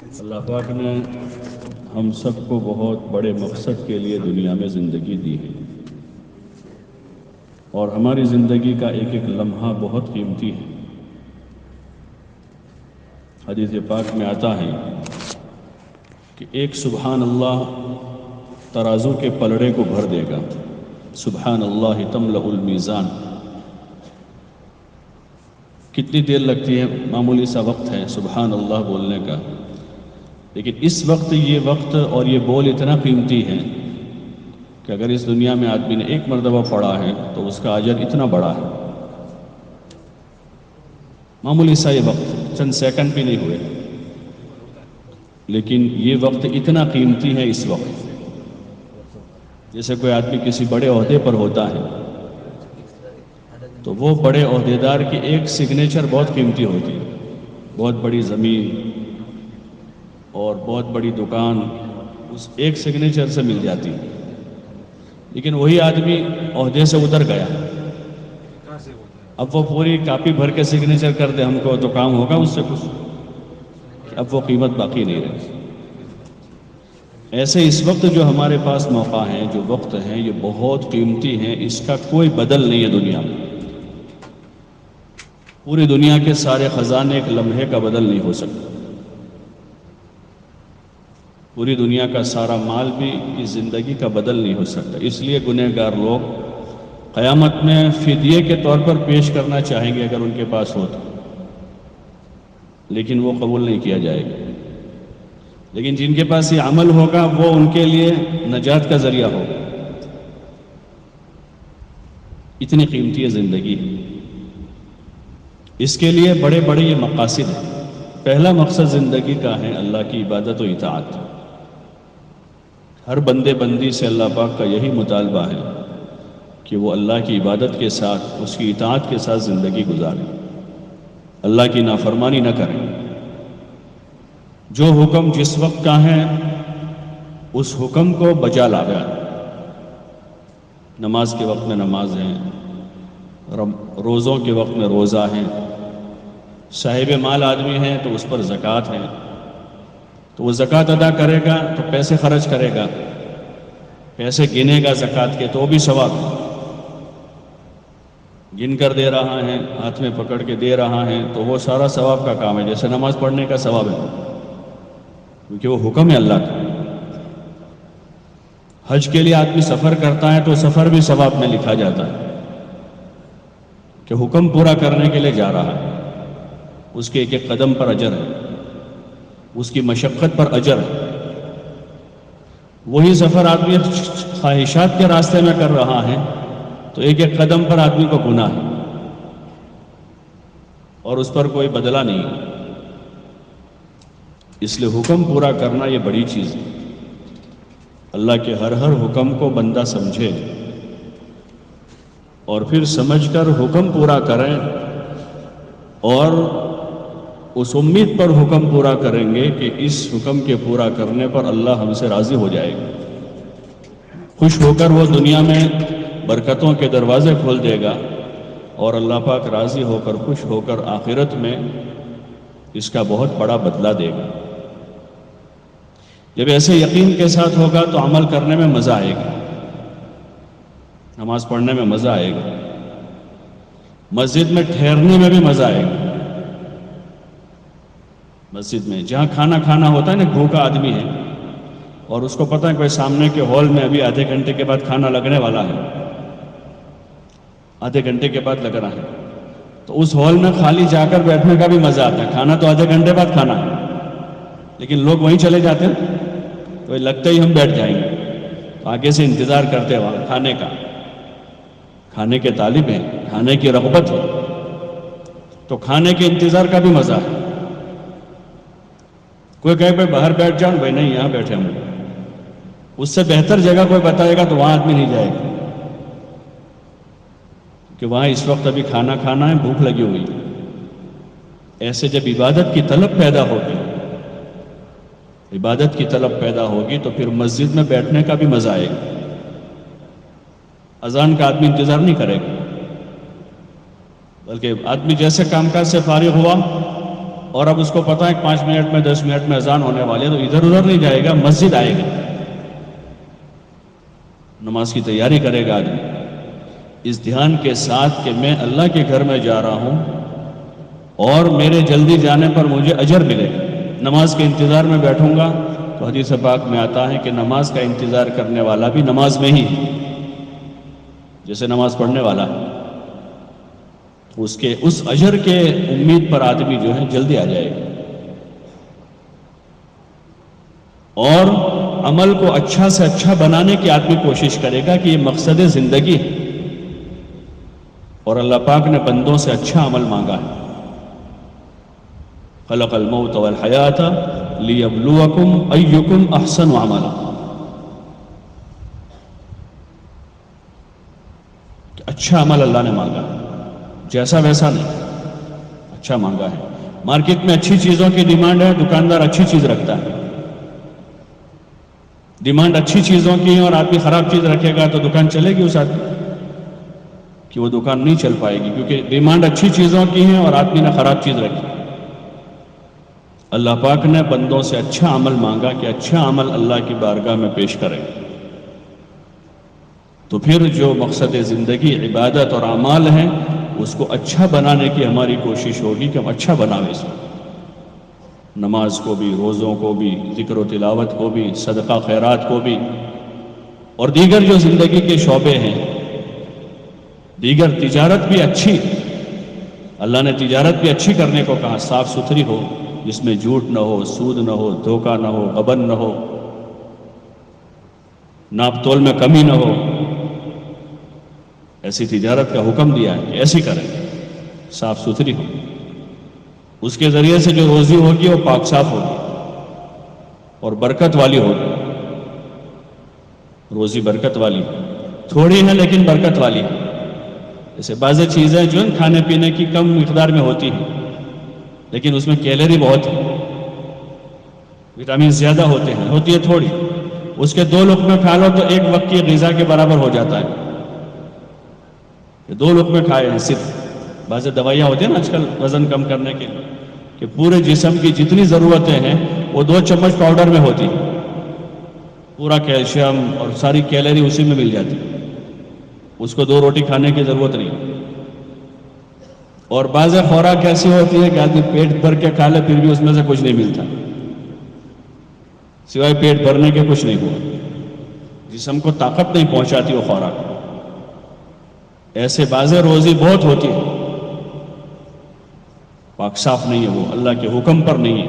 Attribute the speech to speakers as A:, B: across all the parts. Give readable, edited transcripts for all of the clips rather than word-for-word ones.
A: اللہ پاک نے ہم سب کو بہت بڑے مقصد کے لیے دنیا میں زندگی دی ہے، اور ہماری زندگی کا ایک ایک لمحہ بہت قیمتی ہے۔ حدیث پاک میں آتا ہے کہ ایک سبحان اللہ ترازو کے پلڑے کو بھر دے گا۔ سبحان اللہ تملأ المیزان۔ کتنی دیر لگتی ہے؟ معمولی سا وقت ہے سبحان اللہ بولنے کا، لیکن اس وقت یہ وقت اور یہ بول اتنا قیمتی ہے کہ اگر اس دنیا میں آدمی نے ایک مرتبہ پڑھا ہے تو اس کا اجر اتنا بڑا ہے۔ معمولی سا یہ وقت، چند سیکنڈ بھی نہیں ہوئے، لیکن یہ وقت اتنا قیمتی ہے۔ اس وقت جیسے کوئی آدمی کسی بڑے عہدے پر ہوتا ہے تو وہ بڑے عہدیدار کی ایک سگنیچر بہت قیمتی ہوتی ہے۔ بہت بڑی زمین اور بہت بڑی دکان اس ایک سگنیچر سے مل جاتی ہے، لیکن وہی آدمی عہدے سے اتر گیا، اب وہ پوری کاپی بھر کے سگنیچر کر دے ہم کو تو کام ہوگا اس سے کچھ؟ اب وہ قیمت باقی نہیں رہی۔ ایسے اس وقت جو ہمارے پاس موقع ہیں، جو وقت ہیں، یہ بہت قیمتی ہیں، اس کا کوئی بدل نہیں ہے دنیا میں۔ پوری دنیا کے سارے خزانے ایک لمحے کا بدل نہیں ہو سکتا، پوری دنیا کا سارا مال بھی اس زندگی کا بدل نہیں ہو سکتا۔ اس لیے گنہگار لوگ قیامت میں فدیے کے طور پر پیش کرنا چاہیں گے اگر ان کے پاس ہو تو، لیکن وہ قبول نہیں کیا جائے گا۔ لیکن جن کے پاس یہ عمل ہوگا وہ ان کے لیے نجات کا ذریعہ ہوگا۔ اتنی قیمتی ہے زندگی، اس کے لیے بڑے بڑے یہ مقاصد ہیں۔ پہلا مقصد زندگی کا ہے اللہ کی عبادت و اطاعت۔ ہر بندے بندی سے اللہ پاک کا یہی مطالبہ ہے کہ وہ اللہ کی عبادت کے ساتھ، اس کی اطاعت کے ساتھ زندگی گزاریں، اللہ کی نافرمانی نہ کریں۔ جو حکم جس وقت کا ہے اس حکم کو بجا لانا۔ نماز کے وقت میں نماز ہے، روزوں کے وقت میں روزہ ہے، صاحب مال آدمی ہے تو اس پر زکوٰۃ ہے، تو وہ زکوٰۃ ادا کرے گا تو پیسے خرچ کرے گا، پیسے گنے گا زکوٰۃ کے تو بھی ثواب ہے۔ گن کر دے رہا ہے، ہاتھ میں پکڑ کے دے رہا ہے تو وہ سارا ثواب کا کام ہے، جیسے نماز پڑھنے کا ثواب ہے، کیونکہ وہ حکم ہے اللہ کا۔ حج کے لیے آدمی سفر کرتا ہے تو سفر بھی ثواب میں لکھا جاتا ہے کہ حکم پورا کرنے کے لیے جا رہا ہے، اس کے ایک ایک قدم پر اجر ہے، اس کی مشقت پر اجر ہے۔ وہی سفر آدمی خواہشات کے راستے میں کر رہا ہے تو ایک ایک قدم پر آدمی کو گناہ ہے اور اس پر کوئی بدلہ نہیں ہے۔ اس لیے حکم پورا کرنا یہ بڑی چیز ہے۔ اللہ کے ہر حکم کو بندہ سمجھے اور پھر سمجھ کر حکم پورا کریں، اور اس امید پر حکم پورا کریں گے کہ اس حکم کے پورا کرنے پر اللہ ہم سے راضی ہو جائے گا، خوش ہو کر وہ دنیا میں برکتوں کے دروازے کھول دے گا، اور اللہ پاک راضی ہو کر خوش ہو کر آخرت میں اس کا بہت بڑا بدلہ دے گا۔ جب ایسے یقین کے ساتھ ہوگا تو عمل کرنے میں مزہ آئے گا، نماز پڑھنے میں مزہ آئے گا، مسجد میں ٹھہرنے میں بھی مزہ آئے گا۔ مسجد میں جہاں کھانا کھانا ہوتا ہے نا، بھوکا آدمی ہے اور اس کو پتہ ہے کوئی سامنے کے ہال میں ابھی آدھے گھنٹے کے بعد کھانا لگنے والا ہے، آدھے گھنٹے کے بعد لگ رہا ہے، تو اس ہال میں خالی جا کر بیٹھنے کا بھی مزہ آتا ہے۔ کھانا تو آدھے گھنٹے بعد کھانا ہے، لیکن لوگ وہیں چلے جاتے ہیں، تو لگتا ہی ہم بیٹھ جائیں گے، تو آگے سے انتظار کرتے وہاں کھانے کا، کھانے کے طالب ہیں، کھانے کی رغبت ہے، تو کھانے کے انتظار کا بھی مزہ ہے۔ کوئی کہے بھائی باہر بیٹھ جاؤں، بھائی نہیں یہاں بیٹھے ہم، اس سے بہتر جگہ کوئی بتائے گا تو وہاں آدمی نہیں جائے گا، کہ وہاں اس وقت ابھی کھانا کھانا ہے، بھوک لگی ہوئی۔ ایسے جب عبادت کی طلب پیدا ہوگی، عبادت کی طلب پیدا ہوگی تو پھر مسجد میں بیٹھنے کا بھی مزہ آئے گا۔ اذان کا آدمی انتظار نہیں کرے گا، بلکہ آدمی جیسے کام کاج سے فارغ ہوا اور اب اس کو پتا ہے 5 منٹ میں 10 منٹ میں اذان ہونے والی ہے، تو ادھر ادھر نہیں جائے گا، مسجد آئے گا، نماز کی تیاری کرے گا آدمی اس دھیان کے ساتھ کہ میں اللہ کے گھر میں جا رہا ہوں اور میرے جلدی جانے پر مجھے اجر ملے گا۔ نماز کے انتظار میں بیٹھوں گا تو حدیث پاک میں آتا ہے کہ نماز کا انتظار کرنے والا بھی نماز میں ہی ہے، جیسے نماز پڑھنے والا اس اجر کے امید پر آدمی جو ہے جلدی آ جائے گا، اور عمل کو اچھا سے اچھا بنانے کی آدمی کوشش کرے گا کہ یہ مقصد زندگی ہے، اور اللہ پاک نے بندوں سے اچھا عمل مانگا ہے۔ خلق الموت والحیات لیبلوکم ایکم احسن عملا، اچھا عمل اللہ نے مانگا ہے، جیسا ویسا نہیں، اچھا مانگا ہے۔ مارکیٹ میں اچھی چیزوں کی ڈیمانڈ ہے، دکاندار اچھی چیز رکھتا ہے، ڈیمانڈ اچھی چیزوں کی ہے اور آدمی خراب چیز رکھے گا تو دکان چلے گی اس آدمی کہ وہ دکان نہیں چل پائے گی، کیونکہ ڈیمانڈ اچھی چیزوں کی ہے اور آدمی نے خراب چیز رکھی۔ اللہ پاک نے بندوں سے اچھا عمل مانگا کہ اچھا عمل اللہ کی بارگاہ میں پیش کریں، تو پھر جو مقصد زندگی عبادت اور اعمال ہیں اس کو اچھا بنانے کی ہماری کوشش ہوگی کہ ہم اچھا بناویں اس کو، نماز کو بھی، روزوں کو بھی، ذکر و تلاوت کو بھی، صدقہ خیرات کو بھی، اور دیگر جو زندگی کے شعبے ہیں، دیگر تجارت بھی اچھی، اللہ نے تجارت بھی اچھی کرنے کو کہا، صاف ستھری ہو، جس میں جھوٹ نہ ہو، سود نہ ہو، دھوکہ نہ ہو، غبن نہ ہو، ناپ تول میں کمی نہ ہو، ایسی تجارت کا حکم دیا ہے کہ ایسی کریں، صاف ستھری ہو، اس کے ذریعے سے جو روزی ہوگی وہ پاک صاف ہوگی اور برکت والی ہوگی، روزی برکت والی، تھوڑی ہے لیکن برکت والی ہے۔ جیسے بعض چیزیں جو ہیں کھانے پینے کی کم مقدار میں ہوتی ہیں لیکن اس میں کیلری بہت ہے، وٹامن زیادہ ہوتے ہیں، ہوتی ہے تھوڑی، اس کے 2 لقمے کھا لو تو 1 وقت کی غذا کے برابر ہو جاتا ہے، کہ 2 لقمے کھائے ہیں صرف۔ بعض دوائیاں ہوتی ہیں نا آج کل وزن کم کرنے کے، کہ پورے جسم کی جتنی ضرورتیں ہیں وہ 2 چمچ پاؤڈر میں ہوتی ہیں، پورا کیلشیم اور ساری کیلری اسی میں مل جاتی ہے، اس کو 2 روٹی کھانے کی ضرورت نہیں۔ اور بعض خوراک ایسی ہوتی ہے کہ آدمی پیٹ بھر کے کھا لے پھر بھی اس میں سے کچھ نہیں ملتا، سوائے پیٹ بھرنے کے کچھ نہیں ہوا، جسم کو طاقت نہیں پہنچاتی وہ خوراک۔ ایسے بعض روزی بہت ہوتی ہے، پاک صاف نہیں ہے، وہ اللہ کے حکم پر نہیں ہے،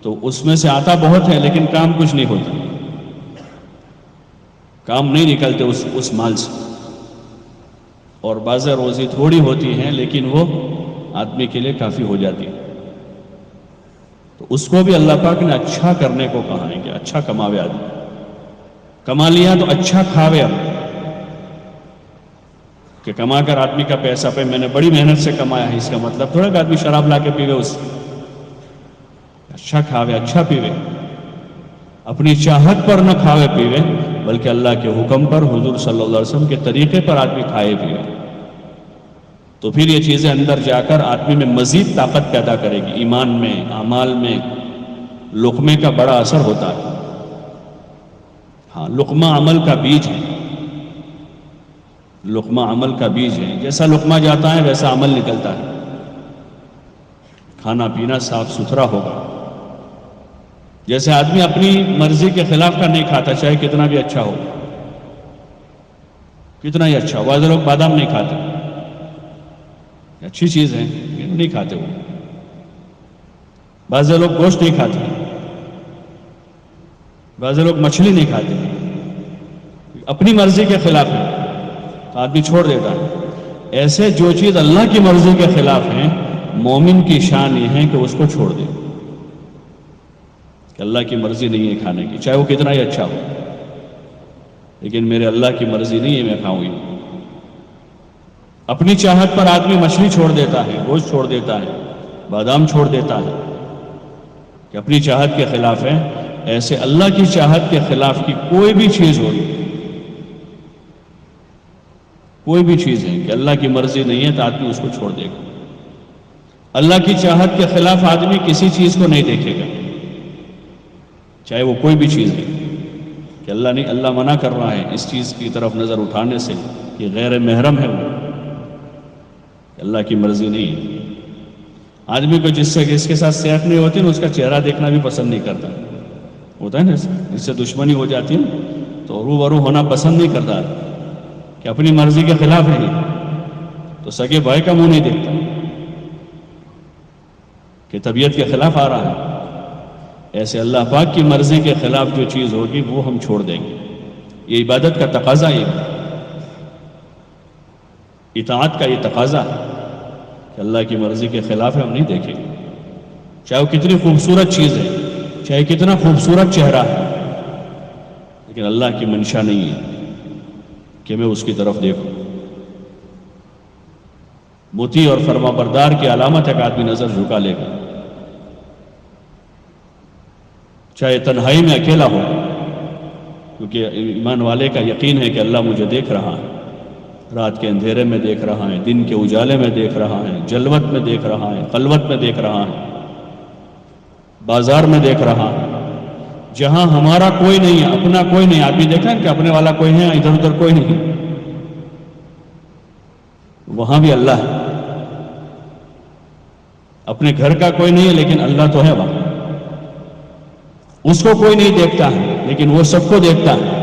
A: تو اس میں سے آتا بہت ہے لیکن کام کچھ نہیں ہوتا، کام نہیں نکلتے اس مال سے۔ اور بعض روزی تھوڑی ہوتی ہیں لیکن وہ آدمی کے لیے کافی ہو جاتی ہے، تو اس کو بھی اللہ پاک نے اچھا کرنے کو کہا ہے کہ اچھا کماوے آدمی، کما لیا تو اچھا کھاوے، اب کہ کما کر آدمی کا پیسہ پہ میں نے بڑی محنت سے کمایا ہے، اس کا مطلب تھوڑا کہ آدمی شراب لا کے پیوے، اس اچھا کھاوے، اچھا پیوے، اپنی چاہت پر نہ کھاوے پیوے بلکہ اللہ کے حکم پر، حضور صلی اللہ علیہ وسلم کے طریقے پر آدمی کھائے پیوے، تو پھر یہ چیزیں اندر جا کر آدمی میں مزید طاقت پیدا کرے گی، ایمان میں، اعمال میں۔ لقمے کا بڑا اثر ہوتا ہے، ہاں لقمہ عمل کا بیج ہے، لقمہ عمل کا بیج ہے، جیسا لقمہ جاتا ہے ویسا عمل نکلتا ہے۔ کھانا پینا صاف ستھرا ہوگا، جیسے آدمی اپنی مرضی کے خلاف کا نہیں کھاتا، چاہے کتنا بھی اچھا ہو، کتنا ہی اچھا ہو۔ بعض لوگ بادام نہیں کھاتے، اچھی چیز ہے لیکن نہیں کھاتے وہ۔ بعض لوگ گوشت نہیں کھاتے، بعض لوگ مچھلی نہیں کھاتے، اپنی مرضی کے خلاف ہے تو آدمی چھوڑ دیتا ہے۔ ایسے جو چیز اللہ کی مرضی کے خلاف ہے، مومن کی شان یہ ہے کہ اس کو چھوڑ دے، کہ اللہ کی مرضی نہیں ہے کھانے کی، چاہے وہ کتنا ہی اچھا ہو، لیکن میرے اللہ کی مرضی نہیں ہے میں کھاؤں گی۔ اپنی چاہت پر آدمی مچھلی چھوڑ دیتا ہے، گوشت چھوڑ دیتا ہے، بادام چھوڑ دیتا ہے، کہ اپنی چاہت کے خلاف ہے۔ ایسے اللہ کی چاہت کے خلاف کی کوئی بھی چیز ہو، کوئی بھی چیز ہے کہ اللہ کی مرضی نہیں ہے تو آدمی اس کو چھوڑ دے گا۔ اللہ کی چاہت کے خلاف آدمی کسی چیز کو نہیں دیکھے گا، چاہے وہ کوئی بھی چیز ہے، کہ اللہ منع کر رہا ہے اس چیز کی طرف نظر اٹھانے سے کہ غیر محرم ہے، وہ اللہ کی مرضی نہیں ہے۔ آدمی کو جس کے ساتھ صحت نہیں ہوتی نا، اس کا چہرہ دیکھنا بھی پسند نہیں کرتا، ہوتا ہے نا، اس سے دشمنی ہو جاتی ہے تو روبرو ہونا پسند نہیں کرتا کہ اپنی مرضی کے خلاف ہے، تو سگے بھائی کا منہ نہیں دیکھتا کہ طبیعت کے خلاف آ رہا ہے۔ ایسے اللہ پاک کی مرضی کے خلاف جو چیز ہوگی وہ ہم چھوڑ دیں گے۔ یہ عبادت کا تقاضا ہے، اطاعت کا یہ تقاضا ہے کہ اللہ کی مرضی کے خلاف ہم نہیں دیکھیں گے، چاہے وہ کتنی خوبصورت چیز ہے، چاہے کتنا خوبصورت چہرہ ہے، لیکن اللہ کی منشا نہیں ہے کہ میں اس کی طرف دیکھوں۔ مطیع اور فرما بردار کی علامت ہے کہ آدمی نظر جھکا لے گا، چاہے تنہائی میں اکیلا ہو، کیونکہ ایمان والے کا یقین ہے کہ اللہ مجھے دیکھ رہا ہے، رات کے اندھیرے میں دیکھ رہا ہے، دن کے اجالے میں دیکھ رہا ہے، جلوت میں دیکھ رہا ہے، خلوت میں دیکھ رہا ہے، بازار میں دیکھ رہا ہے، جہاں ہمارا کوئی نہیں ہے، اپنا کوئی نہیں۔ آپ بھی دیکھیں کہ اپنے والا کوئی ہے، ادھر ادھر کوئی نہیں، وہاں بھی اللہ ہے۔ اپنے گھر کا کوئی نہیں ہے لیکن اللہ تو ہے وہاں، اس کو کوئی نہیں دیکھتا ہے لیکن وہ سب کو دیکھتا ہے،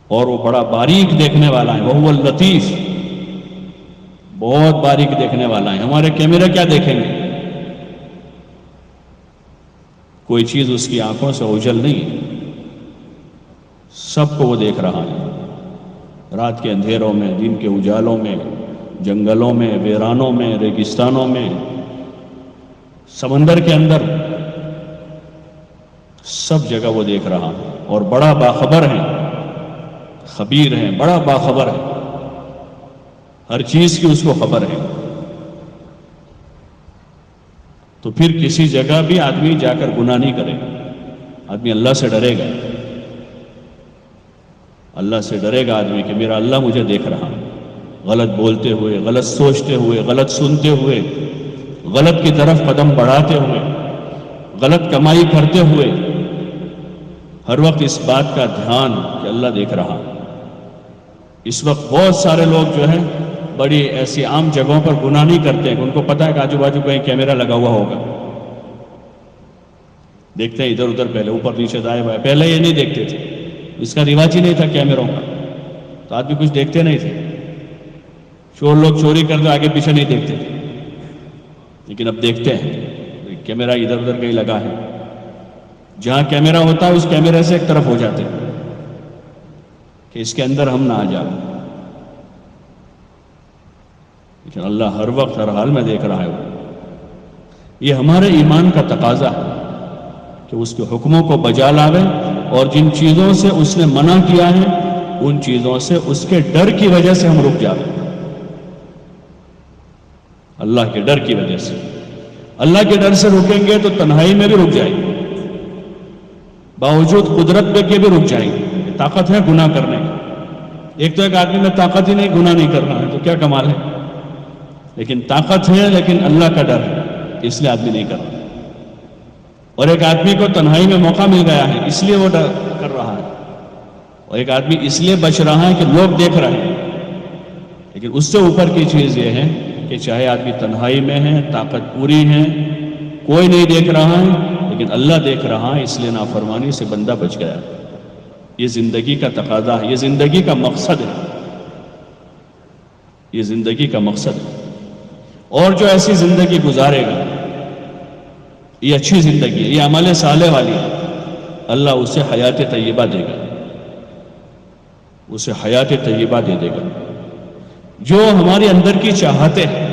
A: اور وہ بڑا باریک دیکھنے والا ہے، وہ اللطیف، بہت باریک دیکھنے والا ہے۔ ہمارے کیمرے کیا دیکھیں گے؟ کوئی چیز اس کی آنکھوں سے اوجھل نہیں، سب کو وہ دیکھ رہا ہے، رات کے اندھیروں میں، دن کے اجالوں میں، جنگلوں میں، ویرانوں میں، ریگستانوں میں، سمندر کے اندر، سب جگہ وہ دیکھ رہا ہے، اور بڑا باخبر ہے، خبیر ہے، بڑا باخبر ہے، ہر چیز کی اس کو خبر ہے۔ تو پھر کسی جگہ بھی آدمی جا کر گناہ نہیں کرے گا، آدمی اللہ سے ڈرے گا، اللہ سے ڈرے گا آدمی کہ میرا اللہ مجھے دیکھ رہا ہے، غلط بولتے ہوئے، غلط سوچتے ہوئے، غلط سنتے ہوئے، غلط کی طرف قدم بڑھاتے ہوئے، غلط کمائی کرتے ہوئے، ہر وقت اس بات کا دھیان کہ اللہ دیکھ رہا۔ اس وقت بہت سارے لوگ جو ہیں بڑی ایسی عام جگہوں پر گناہ نہیں کرتے ہیں، ان کو پتہ ہے کہ آجو باجو کہیں کیمرہ لگا ہوا ہوگا، دیکھتے ہیں ادھر ادھر، پہلے اوپر نیچے دائیں بائیں، پہلے یہ نہیں دیکھتے تھے، اس کا رواج ہی نہیں تھا کیمروں کا، تو آدمی کچھ دیکھتے نہیں تھے، چور لوگ چوری کرتے آگے پیچھے نہیں دیکھتے تھے، لیکن اب دیکھتے ہیں کیمرہ ادھر ادھر کہیں لگا ہے، جہاں کیمرہ ہوتا ہے اس کیمرے سے ایک طرف ہو جاتے ہیں کہ اس کے اندر ہم نہ آ جائیں، لیکن اللہ ہر وقت ہر حال میں دیکھ رہا ہے۔ یہ ہمارے ایمان کا تقاضا ہے کہ اس کے حکموں کو بجا لاوے، اور جن چیزوں سے اس نے منع کیا ہے ان چیزوں سے اس کے ڈر کی وجہ سے ہم رک جائیں، اللہ کے ڈر کی وجہ سے۔ اللہ کے ڈر سے رکیں گے تو تنہائی میں بھی رک جائیں گے، باوجود قدرت میں کے بھی رک جائیں گے، طاقت ہے گناہ کرنے کی۔ ایک تو ایک آدمی میں طاقت ہی نہیں، گناہ نہیں کرنا ہے تو کیا کمال ہے، لیکن طاقت ہے لیکن اللہ کا ڈر ہے اس لیے آدمی نہیں کرتا، اور ایک آدمی کو تنہائی میں موقع مل گیا ہے اس لیے وہ ڈر کر رہا ہے، اور ایک آدمی اس لیے بچ رہا ہے کہ لوگ دیکھ رہے ہیں۔ لیکن اس سے اوپر کی چیز یہ ہے کہ چاہے آدمی تنہائی میں ہے، طاقت پوری ہے، کوئی نہیں دیکھ رہا ہے، لیکن اللہ دیکھ رہا ہے، اس لیے نافرمانی سے بندہ بچ گیا۔ یہ زندگی کا تقاضا ہے، یہ زندگی کا مقصد ہے، یہ زندگی کا مقصد ہے۔ اور جو ایسی زندگی گزارے گا، یہ اچھی زندگی ہے، یہ عمل صالح والی ہے، اللہ اسے حیات طیبہ دے گا، اسے حیات طیبہ دے دے گا۔ جو ہمارے اندر کی چاہتیں ہیں،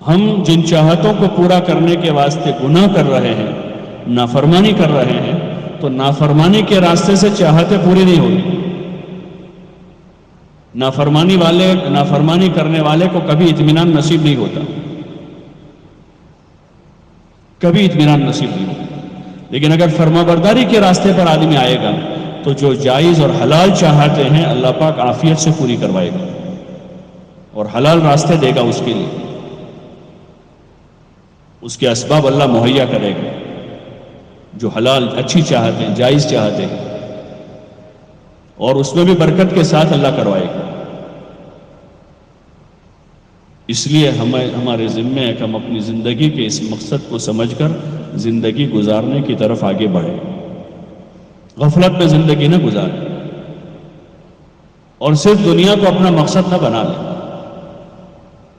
A: ہم جن چاہتوں کو پورا کرنے کے واسطے گناہ کر رہے ہیں، نافرمانی کر رہے ہیں، تو نافرمانی کے راستے سے چاہتیں پوری نہیں ہوگی۔ نافرمانی کرنے والے کو کبھی اطمینان نصیب نہیں ہوتا، کبھی اطمینان نصیب نہیں ہوتا۔ لیکن اگر فرما برداری کے راستے پر آدمی آئے گا تو جو جائز اور حلال چاہتے ہیں اللہ پاک عافیت سے پوری کروائے گا، اور حلال راستے دے گا اس کے لیے، اس کے اسباب اللہ مہیا کرے گا، جو حلال اچھی چاہتے ہیں، جائز چاہتے ہیں، اور اس میں بھی برکت کے ساتھ اللہ کروائے گا۔ اس لیے ہمارے ذمہ ہے کہ ہم اپنی زندگی کے اس مقصد کو سمجھ کر زندگی گزارنے کی طرف آگے بڑھیں، غفلت میں زندگی نہ گزاریں، اور صرف دنیا کو اپنا مقصد نہ بنا لیں۔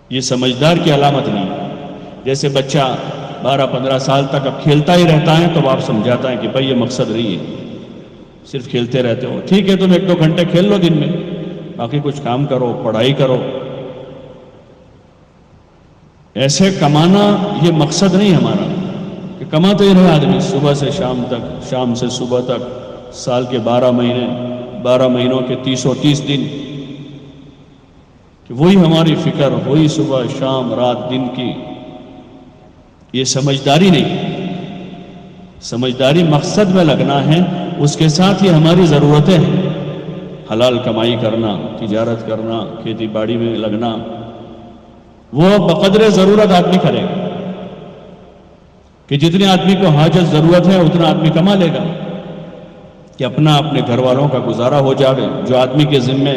A: یہ سمجھدار کی علامت نہیں ہے۔ جیسے بچہ 12-15 سال تک اب کھیلتا ہی رہتا ہے تو آپ سمجھاتا ہے کہ بھائی یہ مقصد نہیں ہے، صرف کھیلتے رہتے ہو، ٹھیک ہے تم 1-2 گھنٹے کھیل لو دن میں، باقی کچھ کام کرو، پڑھائی کرو۔ ایسے کمانا یہ مقصد نہیں ہمارا کہ کماتے ہی رہے آدمی صبح سے شام تک، شام سے صبح تک، سال کے 12 مہینے، 12 مہینوں کے 330 دن، کہ وہی ہماری فکر، وہی صبح شام رات دن کی۔ یہ سمجھداری نہیں، سمجھداری مقصد میں لگنا ہے، اس کے ساتھ یہ ہماری ضرورتیں ہیں، حلال کمائی کرنا، تجارت کرنا، کھیتی باڑی میں لگنا، وہ بقدر ضرورت آدمی کرے گا، کہ جتنے آدمی کو حاجت ضرورت ہے اتنا آدمی کما لے گا، کہ اپنے گھر والوں کا گزارا ہو جائے، جو آدمی کے ذمے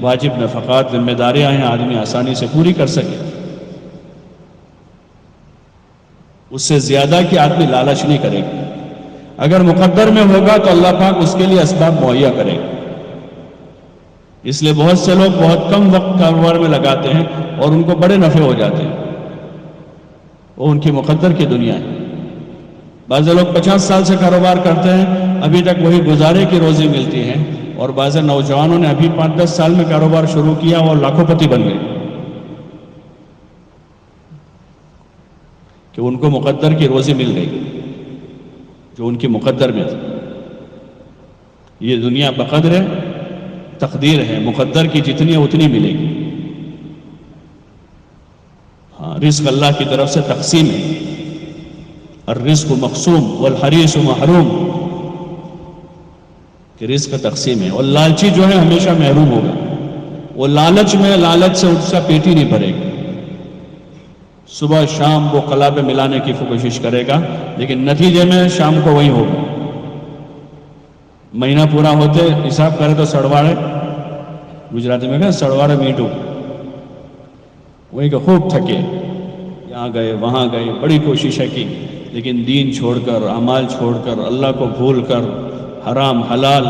A: واجب نفقات ذمہ داریاں ہیں آدمی آسانی سے پوری کر سکے۔ اس سے زیادہ کہ آدمی لالچ نہیں کرے گا۔ اگر مقدر میں ہوگا تو اللہ پاک اس کے لیے اسباب مہیا کرے گا۔ اس لیے بہت سے لوگ بہت کم وقت کاروبار میں لگاتے ہیں اور ان کو بڑے نفع ہو جاتے ہیں، وہ ان کی مقدر کی دنیا ہے۔ بعض لوگ 50 سال سے کاروبار کرتے ہیں، ابھی تک وہی گزارے کی روزی ملتی ہے، اور بعض نوجوانوں نے ابھی 5-10 سال میں کاروبار شروع کیا اور لاکھوں پتی بن گئے، کہ ان کو مقدر کی روزی مل گئی جو ان کی مقدر میں تھی۔ یہ دنیا بقدر ہے، تقدیر ہے، مقدر کی جتنی ہے اتنی ملے گی۔ ہاں، رزق اللہ کی طرف سے تقسیم ہے، الرزق مقسوم والحریص محروم، کہ رزق تقسیم ہے، اور لالچی جو ہے ہمیشہ محروم ہوگا۔ وہ لالچ سے اس کا پیٹ ہی نہیں بھرے گا، صبح شام وہ قلا پہ ملانے کی کوشش کرے گا، لیکن نتیجے میں شام کو وہی ہوگا۔ مہینہ پورا ہوتے حساب کرے تو سڑواڑے، گجراتی میں کہا سڑواڑے میٹو، وہی کہ خوب تھکے، یہاں گئے وہاں گئے، بڑی کوششیں کی، لیکن دین چھوڑ کر، اعمال چھوڑ کر، اللہ کو بھول کر، حرام حلال،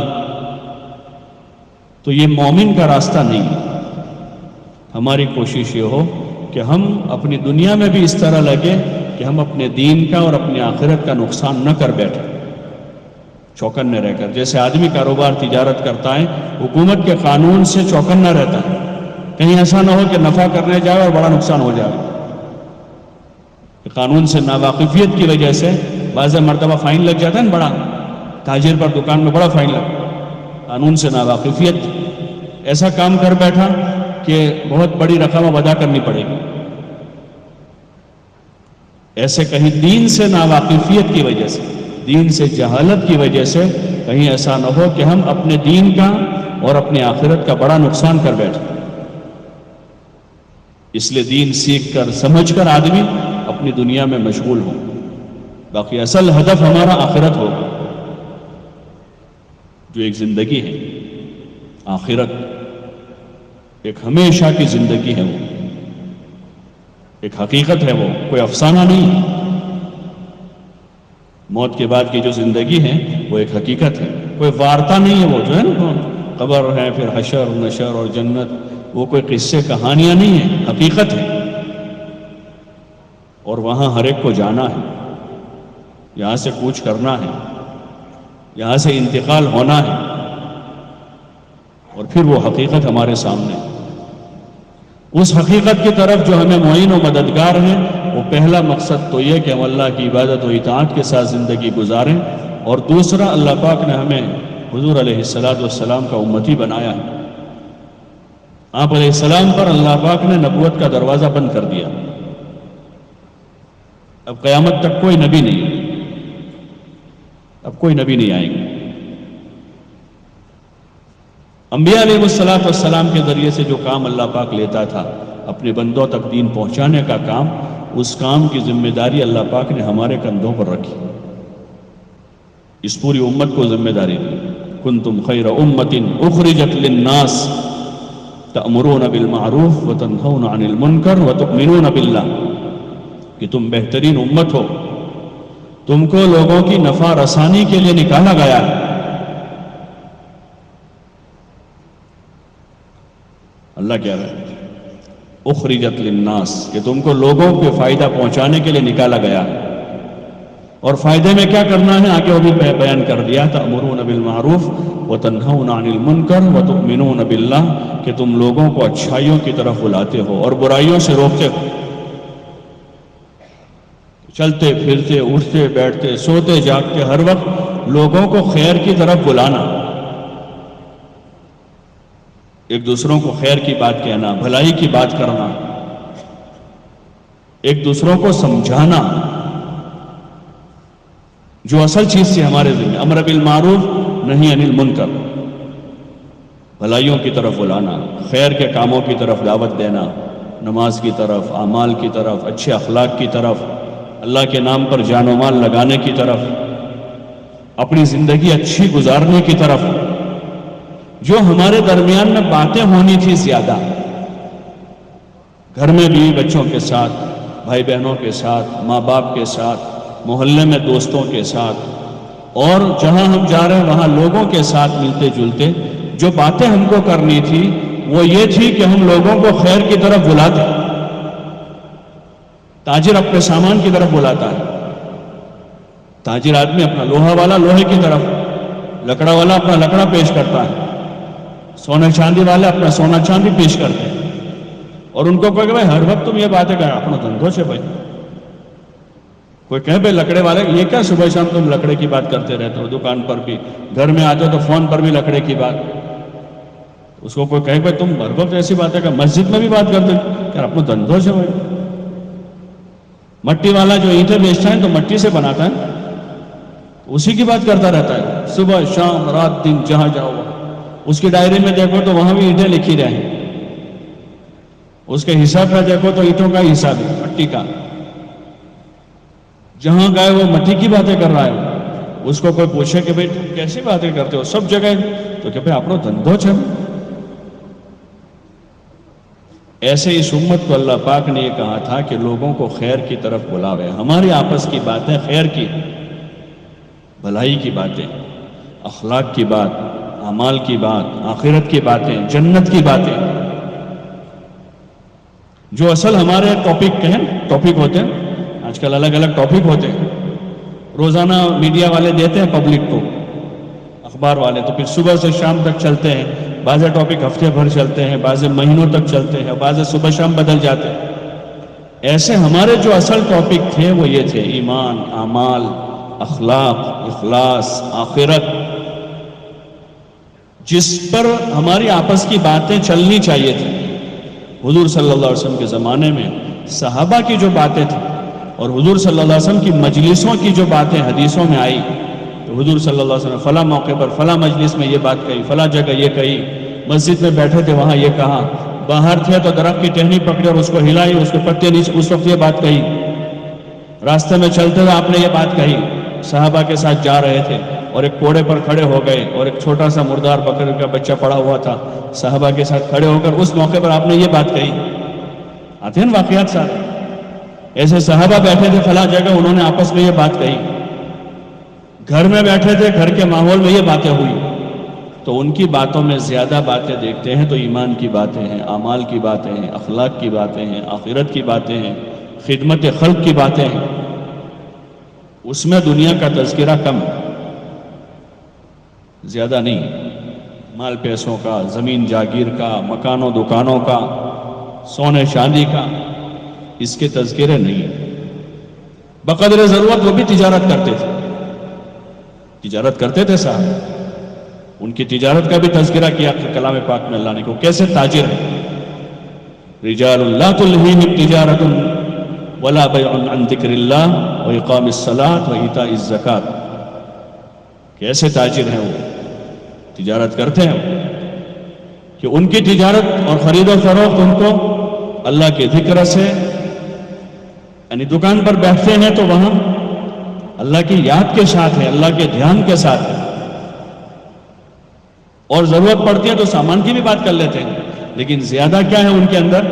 A: تو یہ مومن کا راستہ نہیں ہے۔ ہماری کوشش یہ ہو کہ ہم اپنی دنیا میں بھی اس طرح لگے کہ ہم اپنے دین کا اور اپنی آخرت کا نقصان نہ کر بیٹھیں، چوکنے رہ کر۔ جیسے آدمی کاروبار تجارت کرتا ہے، حکومت کے قانون سے چوکنا رہتا ہے، کہیں ایسا نہ ہو کہ نفع کرنے جائے اور بڑا نقصان ہو جائے۔ قانون سے ناواقفیت کی وجہ سے بعض مرتبہ فائن لگ جاتا ہے نا، بڑا تاجر پر دکان میں بڑا فائن لگتا ہے، قانون سے ناواقفیت، ایسا کام کر بیٹھا کہ بہت بڑی رقم اب ادا کرنی پڑے گی۔ ایسے کہیں دین سے ناواقفیت کی وجہ سے، دین سے جہالت کی وجہ سے کہیں ایسا نہ ہو کہ ہم اپنے دین کا اور اپنی آخرت کا بڑا نقصان کر بیٹھیں۔ اس لیے دین سیکھ کر، سمجھ کر آدمی اپنی دنیا میں مشغول ہو، باقی اصل ہدف ہمارا آخرت ہو، جو ایک زندگی ہے آخرت، ایک ہمیشہ کی زندگی ہے، وہ ایک حقیقت ہے، وہ کوئی افسانہ نہیں ہے۔ موت کے بعد کی جو زندگی ہے وہ ایک حقیقت ہے، کوئی وارتا نہیں ہے، وہ جو ہے نا قبر ہے، پھر حشر نشر اور جنت، وہ کوئی قصے کہانیاں نہیں ہیں، حقیقت ہے، اور وہاں ہر ایک کو جانا ہے، یہاں سے کوچ کرنا ہے، یہاں سے انتقال ہونا ہے، اور پھر وہ حقیقت ہمارے سامنے ہے۔ اس حقیقت کی طرف جو ہمیں معین و مددگار ہے، وہ پہلا مقصد تو یہ کہ ہم اللہ کی عبادت و اطاعت کے ساتھ زندگی گزاریں، اور دوسرا اللہ پاک نے ہمیں حضور علیہ السلام کا امتی بنایا ہے۔ آپ علیہ السلام پر اللہ پاک نے نبوت کا دروازہ بند کر دیا، اب قیامت تک کوئی نبی نہیں، اب کوئی نبی نہیں آئیں گے۔ انبیاء علیہ السلام کے ذریعے سے جو کام اللہ پاک لیتا تھا اپنے بندوں تک دین پہنچانے کا کام، اس کام کی ذمہ داری اللہ پاک نے ہمارے کندھوں پر رکھی، اس پوری امت کو ذمہ داری دی۔ کنتم خیر امت اخرجت للناس تأمرون بالمعروف وتنہون عن المنکر وتؤمنون باللہ، کہ تم بہترین امت ہو، تم کو لوگوں کی نفع رسانی کے لیے نکالا گیا ہے۔ اللہ کیا ہے؟ اخرجت للناس، کہ تم کو لوگوں کو فائدہ پہنچانے کے لیے نکالا گیا ہے، اور فائدے میں کیا کرنا ہے آگے وہ بھی بیان کر دیا، تأمرون بالمعروف وتنہون عن المنکر وتؤمنون باللہ، کہ تم لوگوں کو اچھائیوں کی طرف بلاتے ہو اور برائیوں سے روکتے ہو۔ چلتے پھرتے اٹھتے بیٹھتے سوتے جاگتے ہر وقت لوگوں کو خیر کی طرف بلانا، ایک دوسروں کو خیر کی بات کہنا، بھلائی کی بات کرنا، ایک دوسروں کو سمجھانا، جو اصل چیز تھی ہمارے ذمہ، امر بالمعروف نہی عن المنکر، بھلائیوں کی طرف بلانا، خیر کے کاموں کی طرف دعوت دینا، نماز کی طرف، اعمال کی طرف، اچھے اخلاق کی طرف، اللہ کے نام پر جان و مال لگانے کی طرف، اپنی زندگی اچھی گزارنے کی طرف۔ جو ہمارے درمیان میں باتیں ہونی تھی زیادہ، گھر میں بیوی بچوں کے ساتھ، بھائی بہنوں کے ساتھ، ماں باپ کے ساتھ، محلے میں دوستوں کے ساتھ، اور جہاں ہم جا رہے ہیں وہاں لوگوں کے ساتھ ملتے جلتے جو باتیں ہم کو کرنی تھی وہ یہ تھی کہ ہم لوگوں کو خیر کی طرف بلاتے۔ تاجر اپنے سامان کی طرف بلاتا ہے، تاجر آدمی اپنا لوہا والا لوہے کی طرف، لکڑا والا اپنا لکڑا پیش کرتا ہے، سونے چاندی والے اپنا سونا چاندی پیش کرتے ہیں، اور ان کو کوئی کہ بھائی ہر وقت تم یہ باتیں کر اپنا دھندھوں سے بھائی، کوئی کہے بھائی لکڑے والے یہ کیا صبح شام تم لکڑے کی بات کرتے رہتے ہو، دکان پر بھی، گھر میں آتے ہو تو فون پر بھی لکڑے کی بات، اس کو کوئی کہے بھائی تم ہر وقت ایسی باتیں کر، مسجد میں بھی بات کرتے یار اپنا دھندھوں سے بھائی۔ مٹی والا جو اینٹیں بیچتا ہے تو مٹی سے بناتا ہے، اسی کی بات کرتا رہتا ہے، صبح شام رات دن جہاں جاؤ اس کی ڈائری میں دیکھو تو وہاں بھی اینٹیں لکھی رہیں، اس کے حساب میں دیکھو تو اینٹوں کا حساب ہے، مٹی کا، جہاں گئے وہ مٹی کی باتیں کر رہا ہے۔ اس کو کوئی پوچھے کہ بھئی تم کیسی باتیں کرتے ہو سب جگہ، تو کہ بھئی اپنا دھندھو چھے۔ ایسے اس امت کو اللہ پاک نے یہ کہا تھا کہ لوگوں کو خیر کی طرف بلاوے، ہماری آپس کی باتیں خیر کی، بھلائی کی باتیں، اخلاق کی بات، اعمال کی بات، آخرت کی باتیں، جنت کی باتیں، جو اصل ہمارے ٹاپک ہوتے ہیں، آج کل الگ الگ ٹاپک ہوتے ہیں، روزانہ میڈیا والے دیتے ہیں پبلک کو، اخبار والے، تو پھر صبح سے شام تک چلتے ہیں، بعض ٹاپک ہفتے بھر چلتے ہیں، بعض مہینوں تک چلتے ہیں، بعض صبح شام بدل جاتے ہیں۔ ایسے ہمارے جو اصل ٹاپک تھے وہ یہ تھے، ایمان، اعمال، اخلاق، اخلاص، آخرت، جس پر ہماری آپس کی باتیں چلنی چاہیے تھی۔ حضور صلی اللہ علیہ وسلم کے زمانے میں صحابہ کی جو باتیں تھیں اور حضور صلی اللہ علیہ وسلم کی مجلسوں کی جو باتیں حدیثوں میں آئی، تو حضور صلی اللہ علیہ وسلم فلاں موقع پر فلاں مجلس میں یہ بات کہی، فلاں جگہ یہ کہی، مسجد میں بیٹھے تھے وہاں یہ کہا، باہر تھے تو درخت کی ٹہنی پکڑی اور اس کو ہلائی، اس کے پتے نیچے، اس وقت یہ بات کہی، راستے میں چلتے ہوئے آپ نے یہ بات کہی، صحابہ کے ساتھ جا رہے تھے اور ایک کوڑے پر کھڑے ہو گئے اور ایک چھوٹا سا مردار بکرے کا بچہ پڑا ہوا تھا، صحابہ کے ساتھ کھڑے ہو کر اس موقع پر آپ نے یہ بات کہی۔ آتے ہیں واقعات سارے، ایسے صحابہ بیٹھے تھے فلاں جگہ، انہوں نے آپس میں یہ بات کہی، گھر میں بیٹھے تھے، گھر کے ماحول میں یہ باتیں ہوئی، تو ان کی باتوں میں زیادہ باتیں دیکھتے ہیں تو ایمان کی باتیں ہیں، اعمال کی باتیں ہیں، اخلاق کی باتیں ہیں، آخرت کی باتیں ہیں، خدمت خلق کی باتیں ہیں، اس میں دنیا کا تذکرہ کم، زیادہ نہیں، مال پیسوں کا، زمین جاگیر کا، مکانوں دکانوں کا، سونے چاندی کا، اس کے تذکرے نہیں۔ بقدر ضرورت وہ بھی تجارت کرتے تھے، تجارت کرتے تھے صاحب، ان کی تجارت کا بھی تذکرہ کیا کلام پاک میں اللہ نے، کہ کیسے تاجر ہیں۔ رجال لا تلہیہم تجارت ولا بیع عن ذکر اللہ واقام الصلاۃ وایتاء الزکوٰۃ، کیسے تاجر ہیں وہ، تجارت کرتے ہیں کہ ان کی تجارت اور خرید و فروخت ان کو اللہ کے ذکر سے، یعنی دکان پر بیٹھتے ہیں تو وہاں اللہ کی یاد کے ساتھ ہے، اللہ کے دھیان کے ساتھ ہے، اور ضرورت پڑتی ہے تو سامان کی بھی بات کر لیتے ہیں، لیکن زیادہ کیا ہے ان کے اندر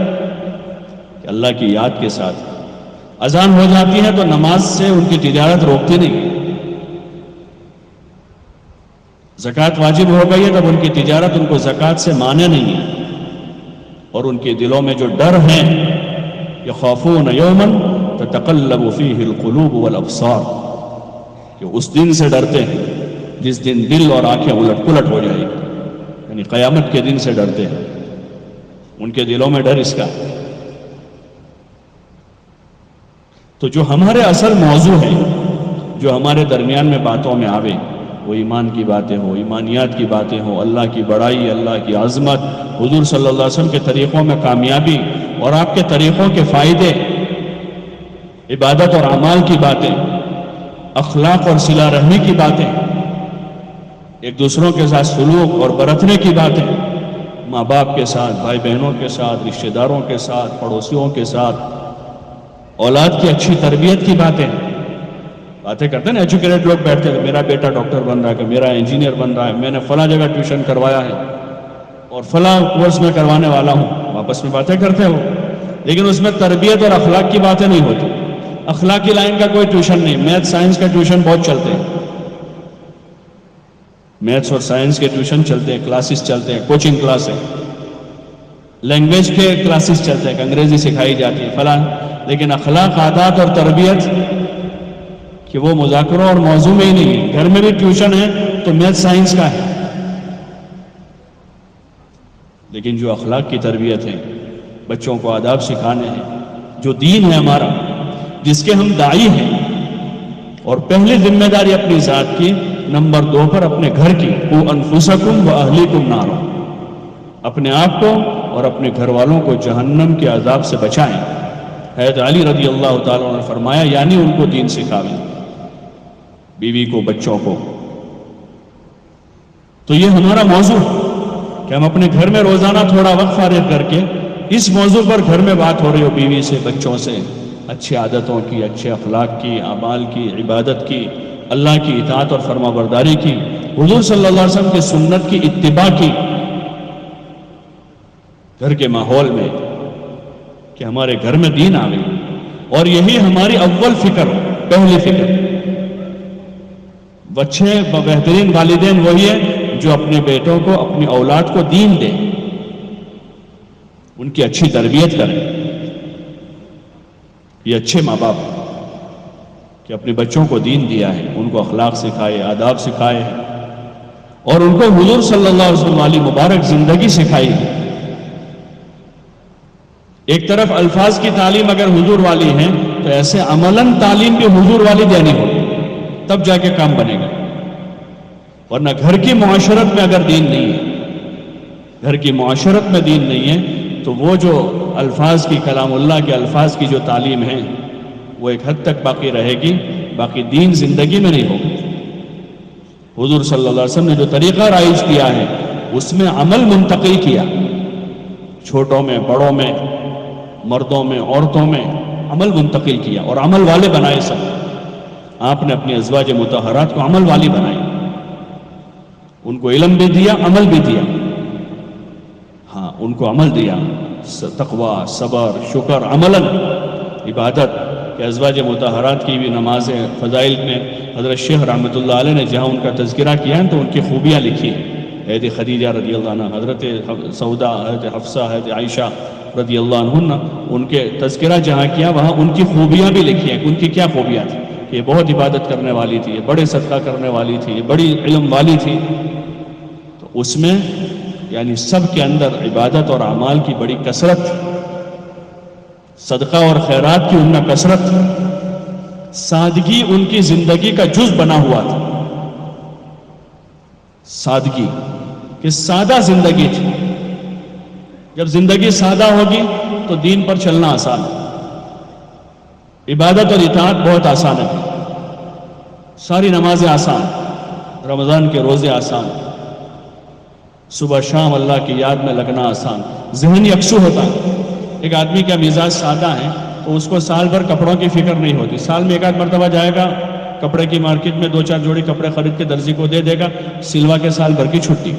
A: کہ اللہ کی یاد کے ساتھ۔ اذان ہو جاتی ہے تو نماز سے ان کی تجارت روکتی نہیں، زکوٰۃ واجب ہو گئی ہے تب ان کی تجارت ان کو زکوٰۃ سے مانے نہیں ہے، اور ان کے دلوں میں جو ڈر ہے، یخافون یوما تتقلب فیہ القلوب والابصار، کہ اس دن سے ڈرتے ہیں جس دن دل اور آنکھیں الٹ پلٹ ہو جائے گی، یعنی قیامت کے دن سے ڈرتے ہیں، ان کے دلوں میں ڈر اس کا۔ تو جو ہمارے اصل موضوع ہے، جو ہمارے درمیان میں باتوں میں آوے، وہ ایمان کی باتیں ہوں، ایمانیات کی باتیں ہوں، اللہ کی بڑائی، اللہ کی عظمت، حضور صلی اللہ علیہ وسلم کے طریقوں میں کامیابی اور آپ کے طریقوں کے فائدے، عبادت اور اعمال کی باتیں، اخلاق اور صلہ رحمی کی باتیں، ایک دوسروں کے ساتھ سلوک اور برتنے کی باتیں، ماں باپ کے ساتھ، بھائی بہنوں کے ساتھ، رشتہ داروں کے ساتھ، پڑوسیوں کے ساتھ، اولاد کی اچھی تربیت کی باتیں کرتے ہیں نا۔ ایجوکیٹڈ لوگ بیٹھتے ہیں کہ میرا بیٹا ڈاکٹر بن رہا ہے، کہ میرا انجینئر بن رہا ہے، میں نے فلاں جگہ ٹیوشن کروایا ہے اور فلاں کورس میں کروانے والا ہوں، آپس میں باتیں کرتے ہو، لیکن اس میں تربیت اور اخلاق کی باتیں نہیں ہوتی۔ اخلاق کی لائن کا کوئی ٹیوشن نہیں، میتھ سائنس کا ٹیوشن بہت چلتے ہیں، میتھس اور سائنس کے ٹیوشن چلتے ہیں، کلاسز چلتے ہیں، کوچنگ کلاس ہے، لینگویج کے کلاسز چلتے ہیں کہ انگریزی سکھائی جاتی ہے فلاں، لیکن اخلاق، عادات اور تربیت کہ وہ مذاکروں اور موضوع میں ہی نہیں ہے۔ گھر میں بھی ٹیوشن ہے تو میتھ سائنس کا ہے، لیکن جو اخلاق کی تربیت ہے، بچوں کو آداب سکھانے ہیں، جو دین ہے ہمارا، جس کے ہم داعی ہیں، اور پہلی ذمہ داری اپنی ذات کی، نمبر 2 پر اپنے گھر کی، قُوا أَنفُسَكُمْ وَأَهْلِيكُمْ نَارًا، اپنے آپ کو اور اپنے گھر والوں کو جہنم کے عذاب سے بچائیں۔ حضرت علی رضی اللہ تعالیٰ نے فرمایا، یعنی ان کو دین سکھاویں، بیوی کو، بچوں کو۔ تو یہ ہمارا موضوع ہے کہ ہم اپنے گھر میں روزانہ تھوڑا وقت فارغ کر کے اس موضوع پر گھر میں بات ہو رہی ہو، بیوی سے، بچوں سے، اچھے عادتوں کی، اچھے اخلاق کی، اعمال کی، عبادت کی، اللہ کی اطاعت اور فرما برداری کی، حضور صلی اللہ علیہ وسلم کی سنت کی اتباع کی، گھر کے ماحول میں، کہ ہمارے گھر میں دین آ گئی، اور یہی ہماری اول فکر ہو، پہلی فکر۔ اچھے بہترین والدین وہی ہیں جو اپنے بیٹوں کو، اپنی اولاد کو دین دیں، ان کی اچھی تربیت کریں۔ یہ اچھے ماں باپ کہ اپنے بچوں کو دین دیا ہے، ان کو اخلاق سکھائے، آداب سکھائے ہیں، اور ان کو حضور صلی اللہ علیہ وسلم والی مبارک زندگی سکھائی ہے۔ ایک طرف الفاظ کی تعلیم اگر حضور والی ہے تو ایسے عملاً تعلیم بھی حضور والی دینی ہوگی، تب جا کے کام بنے گا، ورنہ گھر کی معاشرت میں اگر دین نہیں ہے، گھر کی معاشرت میں دین نہیں ہے، تو وہ جو الفاظ کی، کلام اللہ کے الفاظ کی جو تعلیم ہے، وہ ایک حد تک باقی رہے گی، باقی دین زندگی میں نہیں ہوگا۔ حضور صلی اللہ علیہ وسلم نے جو طریقہ رائج کیا ہے، اس میں عمل منتقل کیا، چھوٹوں میں، بڑوں میں، مردوں میں، عورتوں میں عمل منتقل کیا، اور عمل والے بنائے سب۔ آپ نے اپنی ازواج مطہرات کو عمل والی بنائی، ان کو علم بھی دیا، عمل بھی دیا۔ ہاں، ان کو عمل دیا، تقوی، صبر، شکر، عملاً عبادت، کہ ازواج مطہرات کی بھی نمازیں، فضائل میں حضرت شیخ رحمۃ اللہ علیہ نے جہاں ان کا تذکرہ کیا ہے تو ان کی خوبیاں لکھی ہیں۔ حضرت خدیجہ رضی اللہ عنہ، حضرت سودا، حضرت حفصہ، حضرت عائشہ رضی اللہ عنہ، ان کے تذکرہ جہاں کیا وہاں ان کی خوبیاں بھی لکھی ہیں کہ ان کی کیا خوبیاں تھیں، کہ یہ بہت عبادت کرنے والی تھی، یہ بڑے صدقہ کرنے والی تھی، یہ بڑی علم والی تھی۔ تو اس میں یعنی سب کے اندر عبادت اور اعمال کی بڑی کثرت، صدقہ اور خیرات کی ان میں کثرت، سادگی ان کی زندگی کا جز بنا ہوا تھا۔ سادگی، کہ سادہ زندگی تھی۔ جب زندگی سادہ ہوگی تو دین پر چلنا آسان ہے، عبادت اور اطاعت بہت آسان ہے، ساری نمازیں آسان، رمضان کے روزے آسان، صبح شام اللہ کی یاد میں لگنا آسان، ذہن یکسو ہوتا ہے۔ ایک آدمی کا مزاج سادہ ہے تو اس کو سال بھر کپڑوں کی فکر نہیں ہوتی، سال میں ایک آدھ مرتبہ جائے گا کپڑے کی مارکیٹ میں 2-4 جوڑی کپڑے خرید کے درزی کو دے دے گا، سلوا کے سال بھر کی چھٹی۔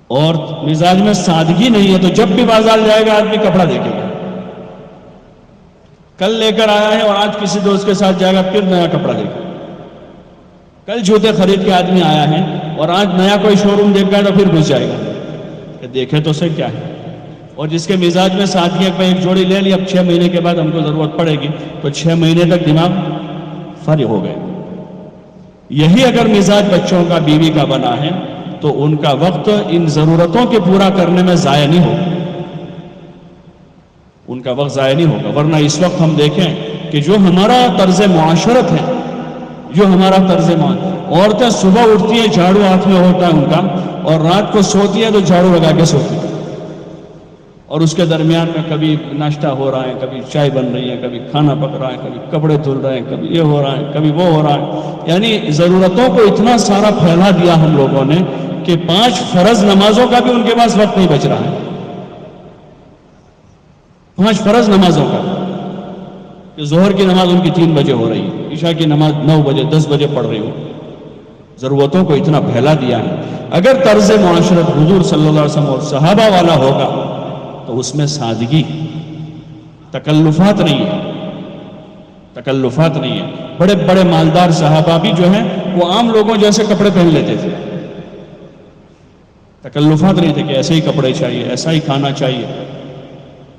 A: اور مزاج میں سادگی نہیں ہے تو جب بھی بازار جائے گا آدمی کپڑا دیکھے گا، کل لے کر آیا ہے اور آج کسی دوست کے ساتھ جائے گا پھر نیا کپڑا دیکھے گا، کل جوتے خرید کے آدمی آیا ہے اور آج نیا کوئی شو روم دیکھ گا تو پھر گھس جائے گا کہ دیکھے تو صحیح کیا ہے۔ اور جس کے مزاج میں سادگی ہے ایک جوڑی لے لی، اب 6 مہینے کے بعد ہم کو ضرورت پڑے گی تو 6 مہینے تک دماغ فارغ ہو گئے۔ یہی اگر مزاج بچوں کا بیوی کا بنا ہے تو ان کا وقت ان ضرورتوں کے پورا کرنے میں ضائع نہیں ہوگا، ان کا وقت ضائع نہیں ہوگا۔ ورنہ اس وقت ہم دیکھیں کہ جو ہمارا طرز معاشرت ہے، جو ہمارا طرز معاشرت، عورتیں صبح اٹھتی ہیں جھاڑو ہاتھ میں ہوتا ہے ان کا، اور رات کو سوتی ہیں تو جھاڑو لگا کے سوتی ہیں، اور اس کے درمیان میں کبھی ناشتہ ہو رہا ہے، کبھی چائے بن رہی ہے، کبھی کھانا پک رہا ہے، کبھی کپڑے دھل رہے ہیں، کبھی یہ ہو رہا ہے، کبھی وہ ہو رہا ہے۔ یعنی ضرورتوں کو اتنا سارا پھیلا دیا ہم لوگوں نے کہ 5 فرض نمازوں کا بھی ان کے پاس وقت نہیں بچ رہا ہے۔ 5 فرض نمازوں کا، کہ ظہر کی نماز ان کی 3 بجے ہو رہی ہے، عشاء کی نماز 9 بجے 10 بجے پڑھ رہی ہو۔ ضرورتوں کو اتنا پھیلا دیا ہے۔ اگر طرز معاشرت حضور صلی اللہ علیہ وسلم اور صحابہ والا ہوگا تو اس میں سادگی، تکلفات نہیں ہے، تکلفات نہیں ہے۔ بڑے بڑے مالدار صحابہ بھی جو ہیں وہ عام لوگوں جیسے کپڑے پہن لیتے تھے، تکلفات نہیں تھے کہ ایسے ہی کپڑے چاہیے، ایسا ہی کھانا چاہیے۔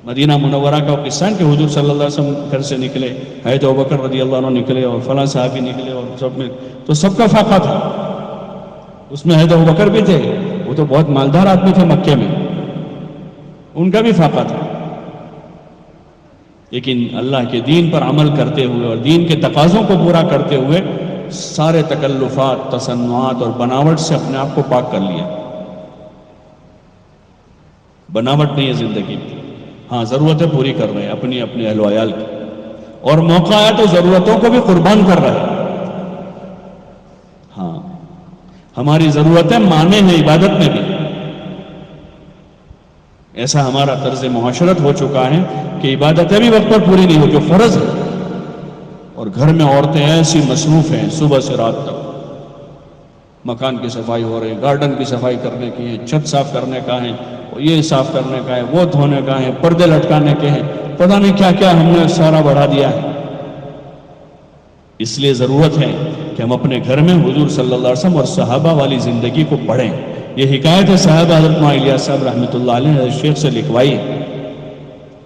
A: مدینہ منورہ کا قصہ ہے کہ حضور صلی اللہ علیہ وسلم گھر سے نکلے، حضرت ابوبکر رضی اللہ عنہ نکلے اور فلاں صحابی نکلے، اور سب میں تو سب کا فاقہ تھا، اس میں حضرت ابوبکر بھی تھے، وہ تو بہت مالدار آدمی تھے مکے میں، ان کا بھی فاقہ تھا۔ لیکن اللہ کے دین پر عمل کرتے ہوئے اور دین کے تقاضوں کو پورا کرتے ہوئے سارے تکلفات، تصنعات اور بناوٹ سے اپنے آپ کو پاک کر لیا۔ بناوٹ نہیں ہے زندگی میں، ہاں ضرورتیں پوری کر رہے ہیں اپنی اپنے اہل و عیال کی، اور موقع آیا تو ضرورتوں کو بھی قربان کر رہے ہیں۔ ہاں ہماری ضرورتیں مانے ہیں عبادت میں بھی، ایسا ہمارا طرز معاشرت ہو چکا ہے کہ عبادتیں بھی وقت پر پوری نہیں ہو جو فرض ہے، اور گھر میں عورتیں ایسی مصروف ہیں صبح سے رات تک، مکان کی صفائی ہو رہی ہے، گارڈن کی صفائی کرنے کی ہے، چھت صاف کرنے کا ہے، یہ صاف کرنے کا ہے، وہ دھونے کا ہے، پردے لٹکانے کے ہیں، پتہ نہیں کیا کیا ہم نے سارا بڑھا دیا ہے۔ اس لیے ضرورت ہے کہ ہم اپنے گھر میں حضور صلی اللہ علیہ وسلم اور صحابہ والی زندگی کو پڑھیں۔ یہ حکایت ہے صاحب حضرت معاذ الیاس صاحب رحمۃ اللہ علیہ نے شیخ سے لکھوائی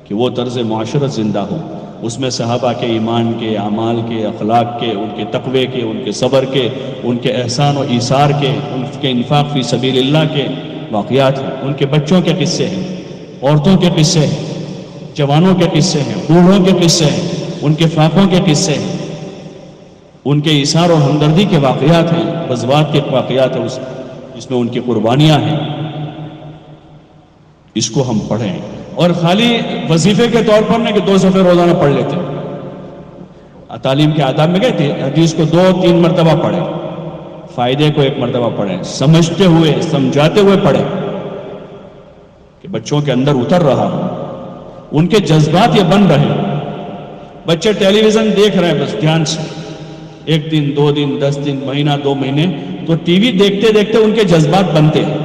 A: کہ وہ طرز معاشرت زندہ ہو، اس میں صحابہ کے ایمان کے، اعمال کے، اخلاق کے، ان کے تقوی کے، ان کے صبر کے، ان کے احسان و ایثار کے، ان کے انفاق فی سبیل اللہ کے واقعات ہیں، ان کے بچوں کے قصے ہیں، عورتوں کے قصے ہیں، جوانوں کے قصے ہیں، بوڑھوں کے قصے ہیں، ان کے فاقوں کے قصے ہیں، ان کے ایثار اور ہمدردی کے واقعات ہیں، غزوات کے واقعات ہیں، اس میں ان کی قربانیاں ہیں۔ اس کو ہم پڑھیں، اور خالی وظیفے کے طور پر نہیں کہ 2 صفحے روزانہ پڑھ لیتے۔ تعلیم کے آداب میں گئے تھے حدیث کو 2-3 مرتبہ پڑھیں، فائدے کو 1 مرتبہ پڑھیں، سمجھتے ہوئے سمجھاتے ہوئے پڑھیں کہ بچوں کے اندر اتر رہا، ان کے جذبات یہ بن رہے۔ بچے ٹیلی ویژن دیکھ رہے ہیں بس دھیان سے، 1 دن 2 دن 10 دن مہینہ 2 مہینے تو ٹی وی دیکھتے دیکھتے ان کے جذبات بنتے ہیں،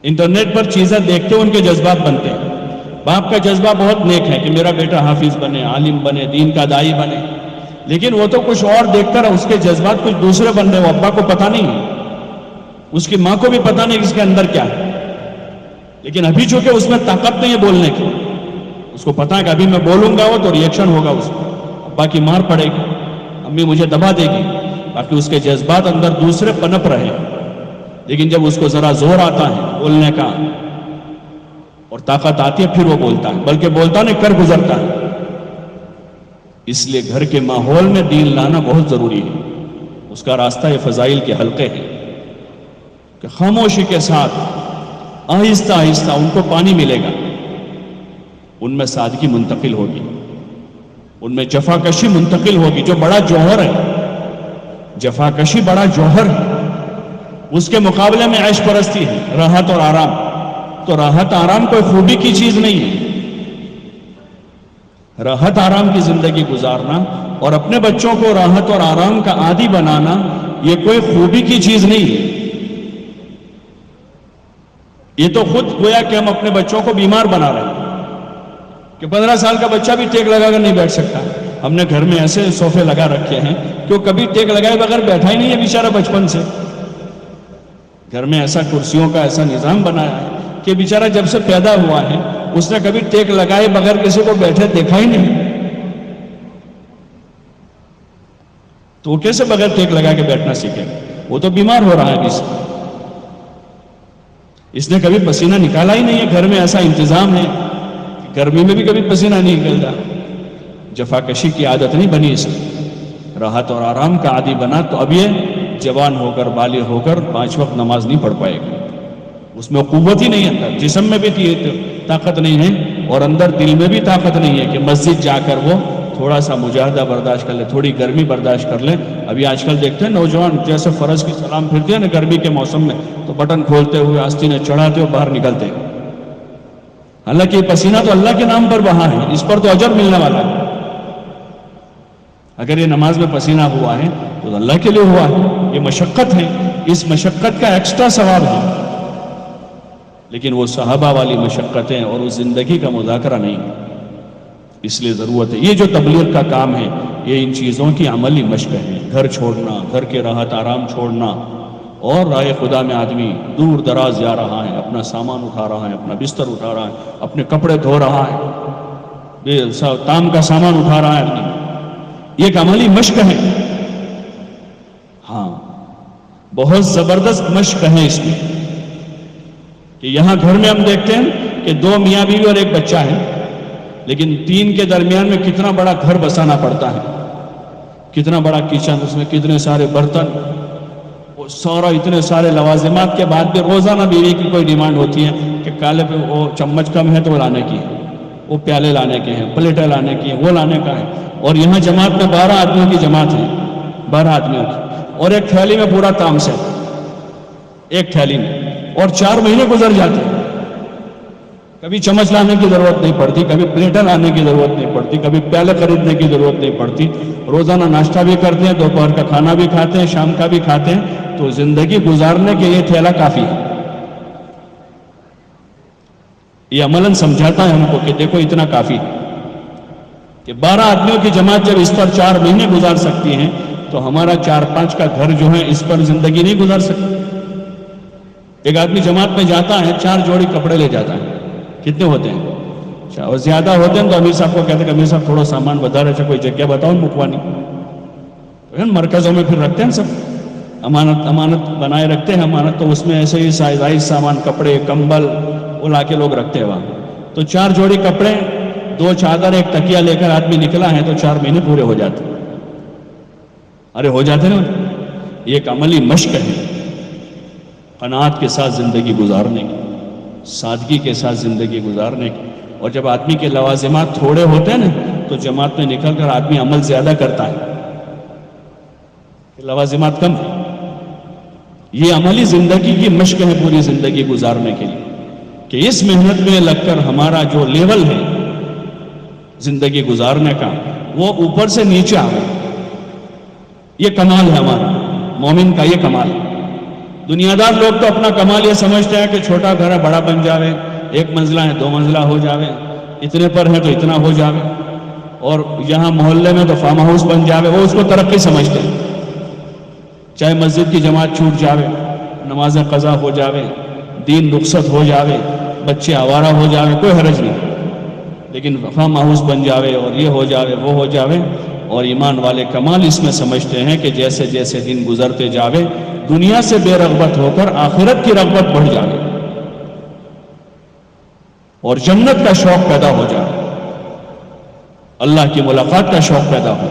A: انٹرنیٹ پر چیزیں دیکھتے ان کے جذبات بنتے ہیں۔ باپ کا جذبہ بہت نیک ہے کہ میرا بیٹا حافظ بنے، عالم بنے، دین کا داعی بنے، لیکن وہ تو کچھ اور دیکھ کر اس کے جذبات کچھ دوسرے بن رہے، وہ ابا کو پتہ نہیں ہے، اس کی ماں کو بھی پتہ نہیں کہ اس کے اندر کیا ہے، لیکن ابھی چونکہ اس میں طاقت نہیں ہے بولنے کی، اس کو پتہ ہے کہ ابھی میں بولوں گا وہ تو ریئیکشن ہوگا، اس کو ابا کی مار پڑے گی، امی مجھے دبا دے گی، باقی اس کے جذبات اندر دوسرے پنپ رہے۔ لیکن جب اس کو ذرا زور آتا ہے بولنے کا اور طاقت آتی ہے پھر وہ بولتا ہے، بلکہ بولتا نہیں کر گزرتا ہے۔ اس لیے گھر کے ماحول میں دین لانا بہت ضروری ہے، اس کا راستہ یہ فضائل کے حلقے ہیں کہ خاموشی کے ساتھ آہستہ آہستہ ان کو پانی ملے گا، ان میں سادگی منتقل ہوگی، ان میں جفاکشی منتقل ہوگی، جو بڑا جوہر ہے، جفاکشی بڑا جوہر ہے، اس کے مقابلے میں عیش پرستی ہے، راحت اور آرام۔ تو راحت آرام کوئی خوبی کی چیز نہیں ہے. راحت آرام کی زندگی گزارنا اور اپنے بچوں کو راحت اور آرام کا عادی بنانا یہ کوئی خوبی کی چیز نہیں ہے. یہ تو خود گویا کہ ہم اپنے بچوں کو بیمار بنا رہے ہیں کہ 15 سال کا بچہ بھی ٹیک لگا کر نہیں بیٹھ سکتا. ہم نے گھر میں ایسے صوفے لگا رکھے ہیں کہ وہ کبھی ٹیک لگائے بغیر بیٹھا ہی نہیں ہے بیچارہ بچپن سے. گھر میں ایسا کرسیوں کا ایسا نظام بنایا ہے کہ بیچارہ جب سے پیدا ہوا ہے اس نے کبھی ٹیک لگائے بغیر کسی کو بیٹھے دیکھا ہی نہیں. تو وہ کیسے بغیر ٹیک لگا کے بیٹھنا سیکھے؟ وہ تو بیمار ہو رہا ہے اس سے. اس نے کبھی پسینہ نکالا ہی نہیں ہے. گھر میں ایسا انتظام ہے کہ گرمی میں بھی کبھی پسینہ نہیں نکلتا. جفاکشی کی عادت نہیں بنی اس میں. راحت اور آرام کا عادی بنا تو اب یہ جوان ہو کر بالغ ہو کر 5 وقت نماز نہیں پڑھ پائے گا. اس میں قوت ہی نہیں ہے. جسم میں بھی طاقت نہیں ہے اور اندر دل میں بھی طاقت نہیں ہے کہ مسجد جا کر وہ تھوڑا سا مجاہدہ برداشت کر لے, تھوڑی گرمی برداشت کر لے. ابھی آج کل دیکھتے ہیں نوجوان جیسے فرض کی سلام پھرتے ہیں نا گرمی کے موسم میں تو بٹن کھولتے ہوئے آستینیں چڑھاتے ہوئے باہر نکلتے ہیں. حالانکہ یہ پسینہ تو اللہ کے نام پر بہا ہے, اس پر تو اجر ملنے والا ہے. اگر یہ نماز میں پسینہ ہوا ہے تو اللہ کے لیے ہوا ہے. یہ مشقت ہے, اس مشقت کا ایکسٹرا ثواب ہے. لیکن وہ صحابہ والی مشقتیں اور اس زندگی کا مذاکرہ نہیں. اس لیے ضرورت ہے یہ جو تبلیغ کا کام ہے یہ ان چیزوں کی عملی مشق ہے. گھر چھوڑنا, گھر کے راحت آرام چھوڑنا, اور راہ خدا میں آدمی دور دراز جا رہا ہے, اپنا سامان اٹھا رہا ہے, اپنا بستر اٹھا رہا ہے, اپنے کپڑے دھو رہا ہے, کام کا سامان اٹھا رہا ہے آدمی. یہ ایک عملی مشق ہے. ہاں بہت زبردست مشق ہے اس میں کہ یہاں گھر میں ہم دیکھتے ہیں کہ 2 میاں بیوی اور ایک بچہ ہے, لیکن 3 کے درمیان میں کتنا بڑا گھر بسانا پڑتا ہے. کتنا بڑا کچن, اس میں کتنے سارے برتن, وہ سارا اتنے سارے لوازمات کے بعد بھی روزانہ بیوی کی کوئی ڈیمانڈ ہوتی ہے کہ کالے پہ وہ چمچ کم ہے تو وہ لانے کی ہے, وہ پیالے لانے کے ہیں, پلیٹیں لانے کی ہیں, وہ لانے کا ہے. اور یہاں جماعت میں 12 آدمیوں کی جماعت ہے, 12 آدمیوں کی, اور ایک تھیلی میں پورا تام سے, ایک تھیلی میں, اور 4 مہینے گزر جاتے ہیں. کبھی چمچ لانے کی ضرورت نہیں پڑتی, کبھی پلیٹیں لانے کی ضرورت نہیں پڑتی, کبھی پیالے خریدنے کی ضرورت نہیں پڑتی. روزانہ ناشتہ بھی کرتے ہیں, دوپہر کا کھانا بھی کھاتے ہیں, شام کا بھی کھاتے ہیں. تو زندگی گزارنے کے یہ تھیلا کافی ہے. یہ عملاً سمجھاتا ہے ہم کو کہ دیکھو اتنا کافی ہے کہ 12 آدمیوں کی جماعت جب اس پر 4 مہینے گزار سکتی ہیں تو ہمارا 4-5 کا گھر جو ہے اس پر زندگی نہیں گزار سکتی. ایک آدمی جماعت میں جاتا ہے 4 جوڑی کپڑے لے جاتا ہے. کتنے ہوتے ہیں؟ اور زیادہ ہوتے ہیں تو امیر صاحب کو کہتے ہیں کہ امیر صاحب تھوڑا سامان بتا رہے, کوئی جگہ بتاؤ مکوانی. مرکزوں میں پھر رکھتے ہیں سب, امانت بنائے رکھتے ہیں. امانت تو اس میں ایسے ہی سائز سامان, کپڑے, کمبل وہ لا کے لوگ رکھتے ہیں وہاں. تو 4 جوڑی کپڑے, 2 چادر, ایک تکیہ لے کر آدمی نکلا ہے تو 4 مہینے پورے ہو جاتے. ارے ہو جاتے نا. یہ ایک عملی مشق ہے قناعت کے ساتھ زندگی گزارنے کی, سادگی کے ساتھ زندگی گزارنے کی. اور جب آدمی کے لوازمات تھوڑے ہوتے ہیں نا تو جماعت میں نکل کر آدمی عمل زیادہ کرتا ہے. لوازمات کم ہیں. یہ عملی زندگی کی مشق ہے پوری زندگی گزارنے کے لیے کہ اس محنت میں لگ کر ہمارا جو لیول ہے زندگی گزارنے کا وہ اوپر سے نیچے آئے. یہ کمال ہے ہمارا مومن کا, یہ کمال ہے. دنیا دار لوگ تو اپنا کمال یہ سمجھتے ہیں کہ چھوٹا گھر ہے بڑا بن جاوے, 1 منزلہ ہے 2 منزلہ ہو جاوے, اتنے پر ہے تو اتنا ہو جاوے, اور یہاں محلے میں تو فارم ہاؤس بن جاوے. وہ اس کو ترقی سمجھتے ہیں. چاہے مسجد کی جماعت چھوٹ جاوے, نمازیں قضا ہو جاوے, دین رخصت ہو جاوے, بچے آوارہ ہو جاوے, کوئی حرج نہیں, لیکن فارم ہاؤس بن جاوے اور یہ ہو جاوے وہ ہو جاوے. اور ایمان والے کمال اس میں سمجھتے ہیں کہ جیسے جیسے دن گزرتے جاوے دنیا سے بے رغبت ہو کر آخرت کی رغبت بڑھ جاوے اور جنت کا شوق پیدا ہو جائے, اللہ کی ملاقات کا شوق پیدا ہو.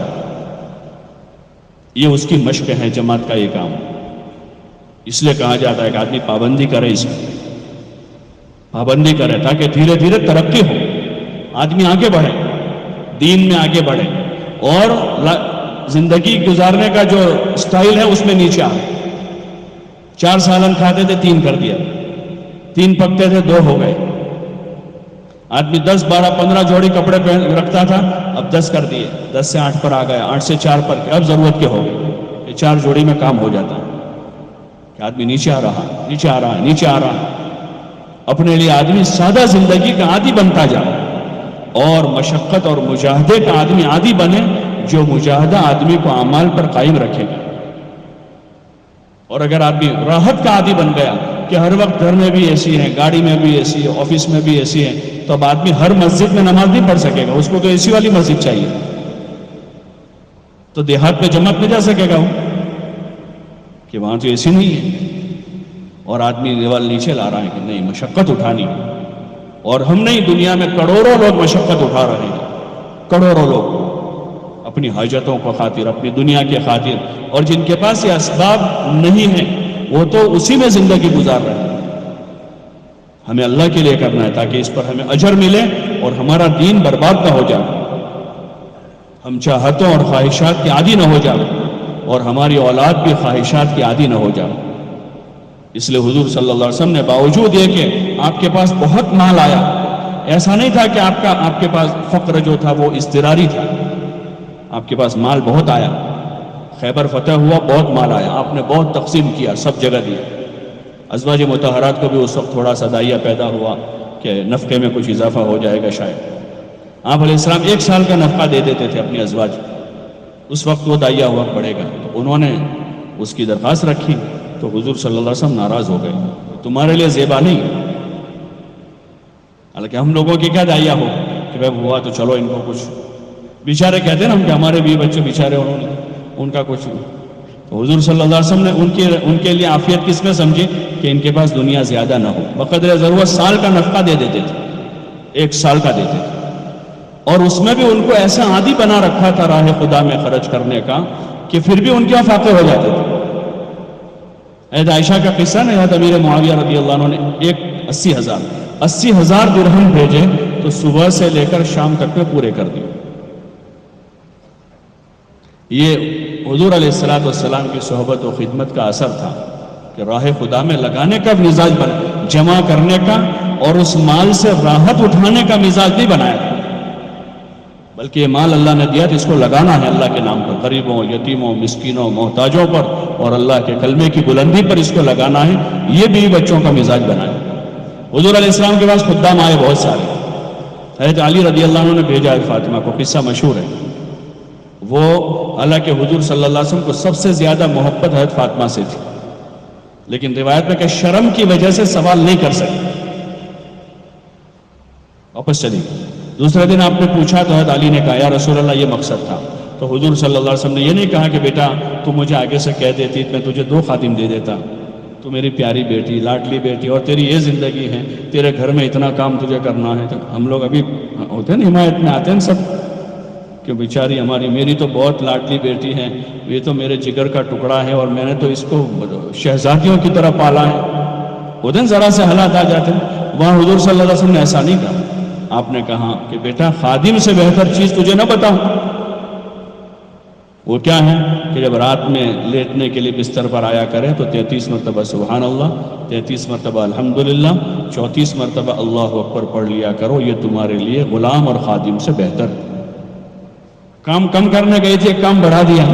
A: یہ اس کی مشق ہے جماعت کا یہ کام. اس لیے کہا جاتا ہے کہ آدمی پابندی کرے, اس میں پابندی کرے تاکہ دھیرے دھیرے ترقی ہو, آدمی آگے بڑھے, دین میں آگے بڑھے, اور زندگی گزارنے کا جو سٹائل ہے اس میں نیچے آئے. 4 سالن کھاتے تھے 3 کر دیا, 3 پکتے تھے 2 ہو گئے. آدمی 10 12 15 جوڑی کپڑے پہن رکھتا تھا, اب 10 کر دیے, 10 سے 8 پر آ گیا, 8 سے 4 پر, اب ضرورت کے ہو گئی کہ 4 جوڑی میں کام ہو جاتا ہے. کہ آدمی نیچے آ رہا نیچے آ رہا نیچے آ رہا. اپنے لیے آدمی سادہ زندگی کا عادی بنتا جائے اور مشقت اور مجاہدے کا آدمی عادی بنے, جو مجاہدہ آدمی کو اعمال پر قائم رکھے گا. اور اگر آدمی راحت کا عادی بن گیا کہ ہر وقت گھر میں بھی اے سی ہے, گاڑی میں بھی اے سی ہے, آفس میں بھی اے سی ہے, تو اب آدمی ہر مسجد میں نماز نہیں پڑھ سکے گا, اس کو تو اے سی والی مسجد چاہیے. تو دیہات میں جماعت میں جا سکے گا وہ, کہ وہاں تو اے سی نہیں ہے. اور آدمی دیوال نیچے لا رہا ہے کہ نہیں مشقت اٹھانی. اور ہم نہیں, دنیا میں کروڑوں لوگ مشقت اٹھا رہے ہیں, کروڑوں لوگ اپنی حاجتوں کو خاطر, اپنی دنیا کے خاطر. اور جن کے پاس یہ اسباب نہیں ہیں وہ تو اسی میں زندگی گزار رہے ہیں. ہمیں اللہ کے لیے کرنا ہے تاکہ اس پر ہمیں اجر ملے اور ہمارا دین برباد نہ ہو جائے, ہم چاہتوں اور خواہشات کے عادی نہ ہو جائے, اور ہماری اولاد بھی خواہشات کی عادی نہ ہو جائے. اس لیے حضور صلی اللہ علیہ وسلم نے باوجود یہ کہ آپ کے پاس بہت مال آیا, ایسا نہیں تھا کہ آپ کے پاس فقر جو تھا وہ اضطراری تھا. آپ کے پاس مال بہت آیا, خیبر فتح ہوا, بہت مال آیا, آپ نے بہت تقسیم کیا, سب جگہ دیا. ازواج مطہرات کو بھی اس وقت تھوڑا سا دائیا پیدا ہوا کہ نفقے میں کچھ اضافہ ہو جائے گا شاید. آپ علیہ السلام 1 سال کا نفقہ دے دیتے تھے اپنی ازواج کو, اس وقت وہ دائیا ہوا پڑے گا. تو انہوں نے اس کی درخواست رکھی تو حضور صلی اللہ علیہ وسلم ناراض ہو گئے, تمہارے لیے زیبا نہیں. حالانکہ ہم لوگوں کی کیا دائیا ہو کہ بھائی ہوا تو چلو ان کو کچھ, بیچارے کہتے ہیں نا ہم کہ ہمارے بھی بچے بیچارے, انہوں نے ان کا کچھ. تو حضور صلی اللہ علیہ وسلم نے ان کے لیے عافیت کس میں سمجھی کہ ان کے پاس دنیا زیادہ نہ ہو, بقدر ضرورت سال کا نفقہ دے دیتے تھے, 1 سال کا دیتے تھے. اور اس میں بھی ان کو ایسا عادی بنا رکھا تھا راہ خدا میں خرچ کرنے کا کہ پھر بھی ان کے فاقے ہو جاتے تھے. حضرت عائشہ کا قصہ نہیں, حضرت امیر معاویہ رضی اللہ عنہ نے 80,000 درہم بھیجے تو صبح سے لے کر شام تک میں پورے کر دیے. یہ حضور علیہ السلام کی صحبت و خدمت کا اثر تھا کہ راہ خدا میں لگانے کا مزاج بنا, جمع کرنے کا اور اس مال سے راحت اٹھانے کا مزاج نہیں بنایا, بلکہ یہ مال اللہ نے دیا تو اس کو لگانا ہے اللہ کے نام پر, غریبوں, یتیموں, مسکینوں, محتاجوں پر اور اللہ کے کلمے کی بلندی پر اس کو لگانا ہے. یہ بھی بچوں کا مزاج بنایا. حضور علیہ السلام کے پاس خدام آئے بہت سارے. حضرت علی رضی اللہ عنہ نے بھیجا ہے فاطمہ کو, قصہ مشہور ہے. وہ حالانکہ حضور صلی اللہ علیہ وسلم کو سب سے زیادہ محبت حضرت فاطمہ سے تھی, لیکن روایت میں کہ شرم کی وجہ سے سوال نہیں کر سکتے, واپس چلی. دوسرے دن آپ نے پوچھا تو حضرت علی نے کہا یا رسول اللہ یہ مقصد تھا. تو حضور صلی اللہ علیہ وسلم نے یہ نہیں کہا کہ بیٹا تو مجھے آگے سے کہہ دیتی میں تجھے 2 خادم دے دیتا, تو میری پیاری بیٹی, لاڈلی بیٹی, اور تیری یہ زندگی ہے, تیرے گھر میں اتنا کام تجھے کرنا ہے. تو ہم لوگ ابھی ہوتے ہیں حمایت میں آتے ہیں سب کہ بیچاری ہماری, میری تو بہت لاڈلی بیٹی ہے, یہ تو میرے جگر کا ٹکڑا ہے اور میں نے تو اس کو شہزادیوں کی طرح پالا ہے. وہ دن ذرا سے حالات آ جاتے ہیں. وہاں حضور صلی اللہ علیہ وسلم نے ایسا نہیں کہا. آپ نے کہا کہ بیٹا خادم سے بہتر چیز تجھے نہ بتاؤں. وہ کیا ہے کہ جب رات میں لیٹنے کے لیے بستر پر آیا کرے تو 33 مرتبہ سبحان اللہ, 33 مرتبہ الحمدللہ, 34 مرتبہ اللہ اکبر پڑھ لیا کرو. یہ تمہارے لیے غلام اور خادم سے بہتر. کام کم کرنے گئی تھی, ایک کام بڑھا دیا,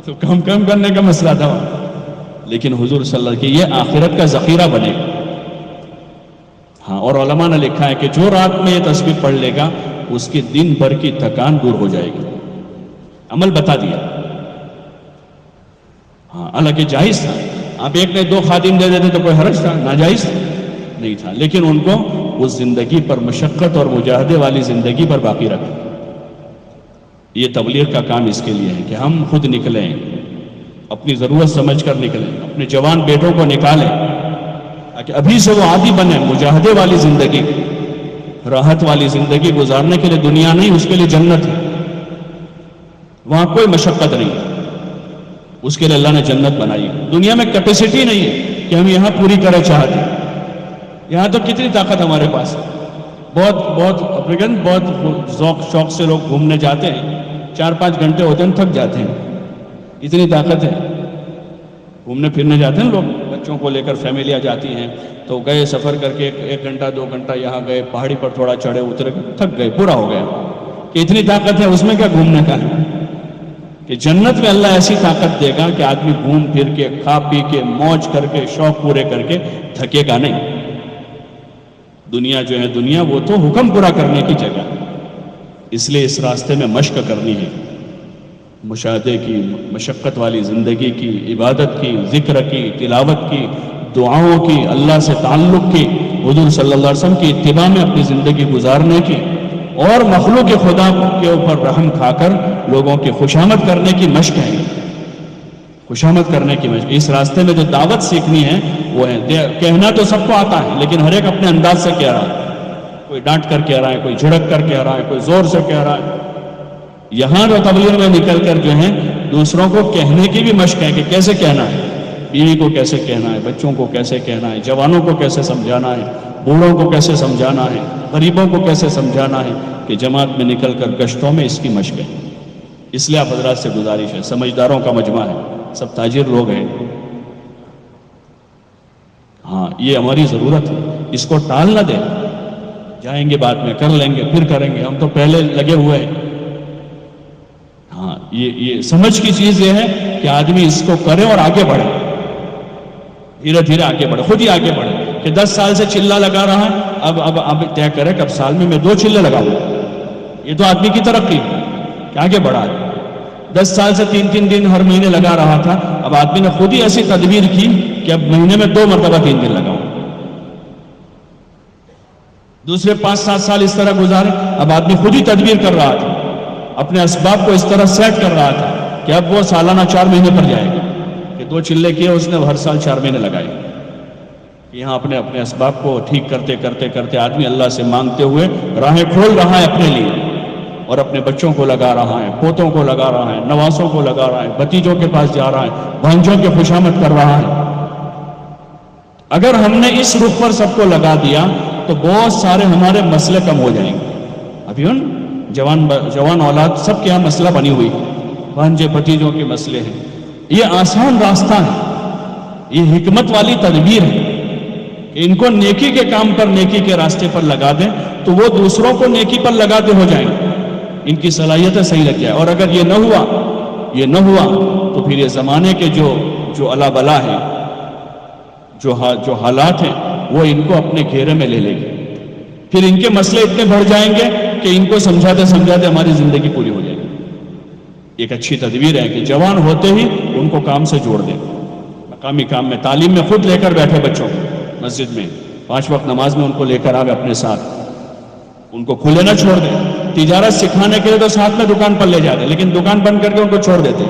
A: تو کام کم کرنے کا مسئلہ تھا. لیکن حضور صلی اللہ علیہ وسلم کی یہ آخرت کا ذخیرہ بنے گا. ہاں, اور علماء نے لکھا ہے کہ جو رات میں یہ تسبیح پڑھ لے گا اس کی دن بھر کی تھکان دور ہو جائے گی. عمل بتا دیا. ہاں, حالانکہ جائز تھا. آپ 1 نے 2 خادم دے دیتے تو کوئی حرج تھا, ناجائز نہیں تھا, لیکن ان کو اس زندگی پر, مشقت اور مجاہدے والی زندگی پر باقی رکھا. یہ تبلیغ کا کام اس کے لیے ہے کہ ہم خود نکلیں, اپنی ضرورت سمجھ کر نکلیں, اپنے جوان بیٹوں کو نکالیں تاکہ ابھی سے وہ عادی بنے مجاہدے والی زندگی, راحت والی زندگی گزارنے کے لیے. دنیا نہیں, اس کے لیے جنت ہے. وہاں کوئی مشقت نہیں, اس کے لیے اللہ نے جنت بنائی. دنیا میں کیپیسٹی نہیں ہے کہ ہم یہاں پوری کریں چاہتے. یہاں تو کتنی طاقت ہمارے پاس ہے. بہت ذوق شوق سے لوگ گھومنے جاتے ہیں, 4-5 گھنٹے ہوتے ہیں, تھک جاتے ہیں. اتنی طاقت ہے, گھومنے پھرنے جاتے ہیں لوگ. بچوں کو لے کر فیملیاں جاتی ہیں تو گئے سفر کر کے 1 گھنٹہ 2 گھنٹہ یہاں گئے، پہاڑی پر تھوڑا چڑھے اترے، تھک گئے، پورا ہو گیا کہ اتنی طاقت ہے اس میں کیا گھومنے کا ہے، کہ جنت میں اللہ ایسی طاقت دے گا کہ آدمی گھوم پھر کے کھا پی کے موج کر کے شوق پورے کر کے تھکے گا نہیں۔ دنیا جو ہے دنیا وہ تو حکم پورا کرنے کی جگہ، اس لیے اس راستے میں مشق کرنی ہے، مشاہدے کی، مشقت والی زندگی کی، عبادت کی، ذکر کی، تلاوت کی، دعاؤں کی، اللہ سے تعلق کی، حضور صلی اللہ علیہ وسلم کی اتباع میں اپنی زندگی گزارنے کی، اور مخلوق خدا کے اوپر رحم کھا کر لوگوں کی خوشامد کرنے کی مشق ہے، خوشامد کرنے کی مشق۔ اس راستے میں جو دعوت سیکھنی ہے وہ ہے، کہنا تو سب کو آتا ہے لیکن ہر ایک اپنے انداز سے کہہ رہا ہے، کوئی ڈانٹ کر کہہ رہا ہے، کوئی جھڑک کر کہہ رہا ہے، کوئی زور سے کہہ رہا ہے۔ یہاں جو تبلیغ میں نکل کر جو ہے دوسروں کو کہنے کی بھی مشق ہے کہ کیسے کہنا ہے، بیوی کو کیسے کہنا ہے، بچوں کو کیسے کہنا ہے، جوانوں کو کیسے سمجھانا ہے، بوڑھوں کو کیسے سمجھانا ہے، غریبوں کو کیسے سمجھانا ہے، کہ جماعت میں نکل کر گشتوں میں اس کی مشق ہے۔ اس لیے آپ حضرات سے گزارش ہے، سمجھداروں کا مجمع ہے، سب تاجر لوگ ہیں، ہاں یہ ہماری ضرورت ہے، اس کو ٹال نہ دیں، جائیں گے بعد میں، کر لیں گے، پھر کریں گے، ہم تو پہلے لگے ہوئے ہیں۔ ہاں یہ سمجھ کی چیز یہ ہے کہ آدمی اس کو کرے اور آگے بڑھے، دھیرے دھیرے آگے بڑھے، خود ہی آگے بڑھے، کہ 10 سال سے چلہ لگا رہا ہے، اب طے کرے کہ اب سال میں 2 چلے لگاؤں، یہ تو آدمی کی ترقی کہ آگے بڑھا ہے۔ 10 سال سے 3 دن ہر مہینے لگا رہا تھا، اب آدمی نے خود ہی ایسی تدبیر کی کہ اب مہینے میں 2 مرتبہ 3 دن لگاؤں۔ دوسرے 5-7 سال اس طرح گزارے، اب آدمی خود ہی تدبیر کر رہا تھا، اپنے اسباب کو اس طرح سیٹ کر رہا تھا کہ اب وہ سالانہ 4 مہینے پر جائے گا، کہ 2 چلے کیے اس نے ہر سال 4 مہینے لگائے۔ یہاں اپنے اسباب کو ٹھیک کرتے کرتے کرتے آدمی اللہ سے مانگتے ہوئے راہیں کھول رہا ہے اپنے لیے، اور اپنے بچوں کو لگا رہا ہے، پوتوں کو لگا رہا ہے، نواسوں کو لگا رہا ہے، بھتیجوں کے پاس جا رہا ہے، بھانجوں کی خوشامد کر رہا ہے۔ اگر ہم نے اس رخ پر سب کو لگا دیا تو بہت سارے ہمارے مسئلے کم ہو جائیں گے۔ ابھی جوان اولاد سب کے یہاں مسئلہ بنی ہوئی، بھانجے بھتیجوں کے مسئلے ہیں۔ یہ آسان راستہ ہے، یہ حکمت والی تدبیر ہے کہ ان کو نیکی کے کام پر، نیکی کے راستے پر لگا دیں تو وہ دوسروں کو نیکی پر لگاتے ہو جائیں گے، ان کی صلاحیتیں صحیح لگ جائے۔ اور اگر یہ نہ ہوا تو پھر یہ زمانے کے جو الا بلا ہے، جو حالات ہیں وہ ان کو اپنے گھیرے میں لے لے گی، پھر ان کے مسئلے اتنے بڑھ جائیں گے کہ ان کو سمجھاتے سمجھاتے ہماری زندگی پوری ہو جائے گی۔ ایک اچھی تدبیر ہے کہ جوان ہوتے ہی ان کو کام سے جوڑ دیں، مقامی کام میں، تعلیم میں خود لے کر بیٹھے بچوں کو، مسجد میں 5 وقت نماز میں ان کو لے کر آوے اپنے ساتھ، ان کو کھلے نہ چھوڑ دیں۔ تجارت سکھانے کے لیے تو ساتھ میں دکان پر لے جاتے، لیکن دکان بند کر کے ان کو چھوڑ دیتے۔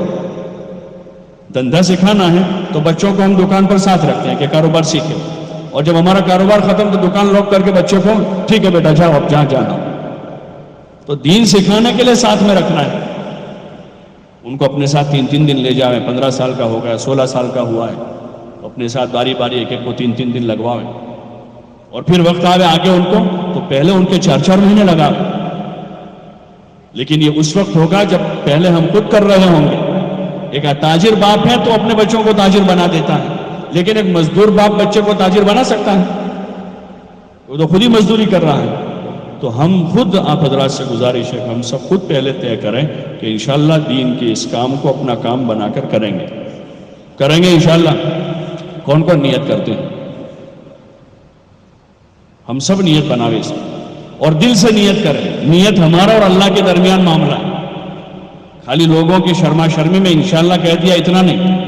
A: دھندا سکھانا ہے تو بچوں کو ہم دکان پر ساتھ رکھتے ہیں کہ کاروبار سیکھیں، اور جب ہمارا کاروبار ختم تو دکان لاک کر کے بچے کو ٹھیک ہے بیٹا جاؤ اب جہاں جانا۔ تو دین سکھانے کے لیے ساتھ میں رکھنا ہے، ان کو اپنے ساتھ 3 دن لے جاویں، 15 سال کا ہو گیا، 16 سال کا ہوا ہے، اپنے ساتھ باری باری ایک کو 3 دن لگواویں، اور پھر وقت آوے آگے ان کو تو پہلے ان کے 4 مہینے لگاویں۔ لیکن یہ اس وقت ہوگا جب پہلے ہم خود کر رہے ہوں گے۔ ایک تاجر باپ ہے تو اپنے بچوں کو تاجر بنا دیتا ہے، لیکن ایک مزدور باپ بچے کو تاجر بنا سکتا ہے؟ وہ تو خود ہی مزدوری کر رہا ہے۔ تو ہم خود، آپ حضرات سے گزارش ہے کہ ہم سب خود پہلے طے کریں کہ انشاءاللہ دین کے اس کام کو اپنا کام بنا کر کریں گے انشاءاللہ۔ کون کون نیت کرتے ہیں؟ ہم سب نیت بناوے اس اور دل سے نیت کریں۔ نیت ہمارا اور اللہ کے درمیان معاملہ ہے، خالی لوگوں کی شرما شرمی میں انشاءاللہ کہہ دیا اتنا نہیں،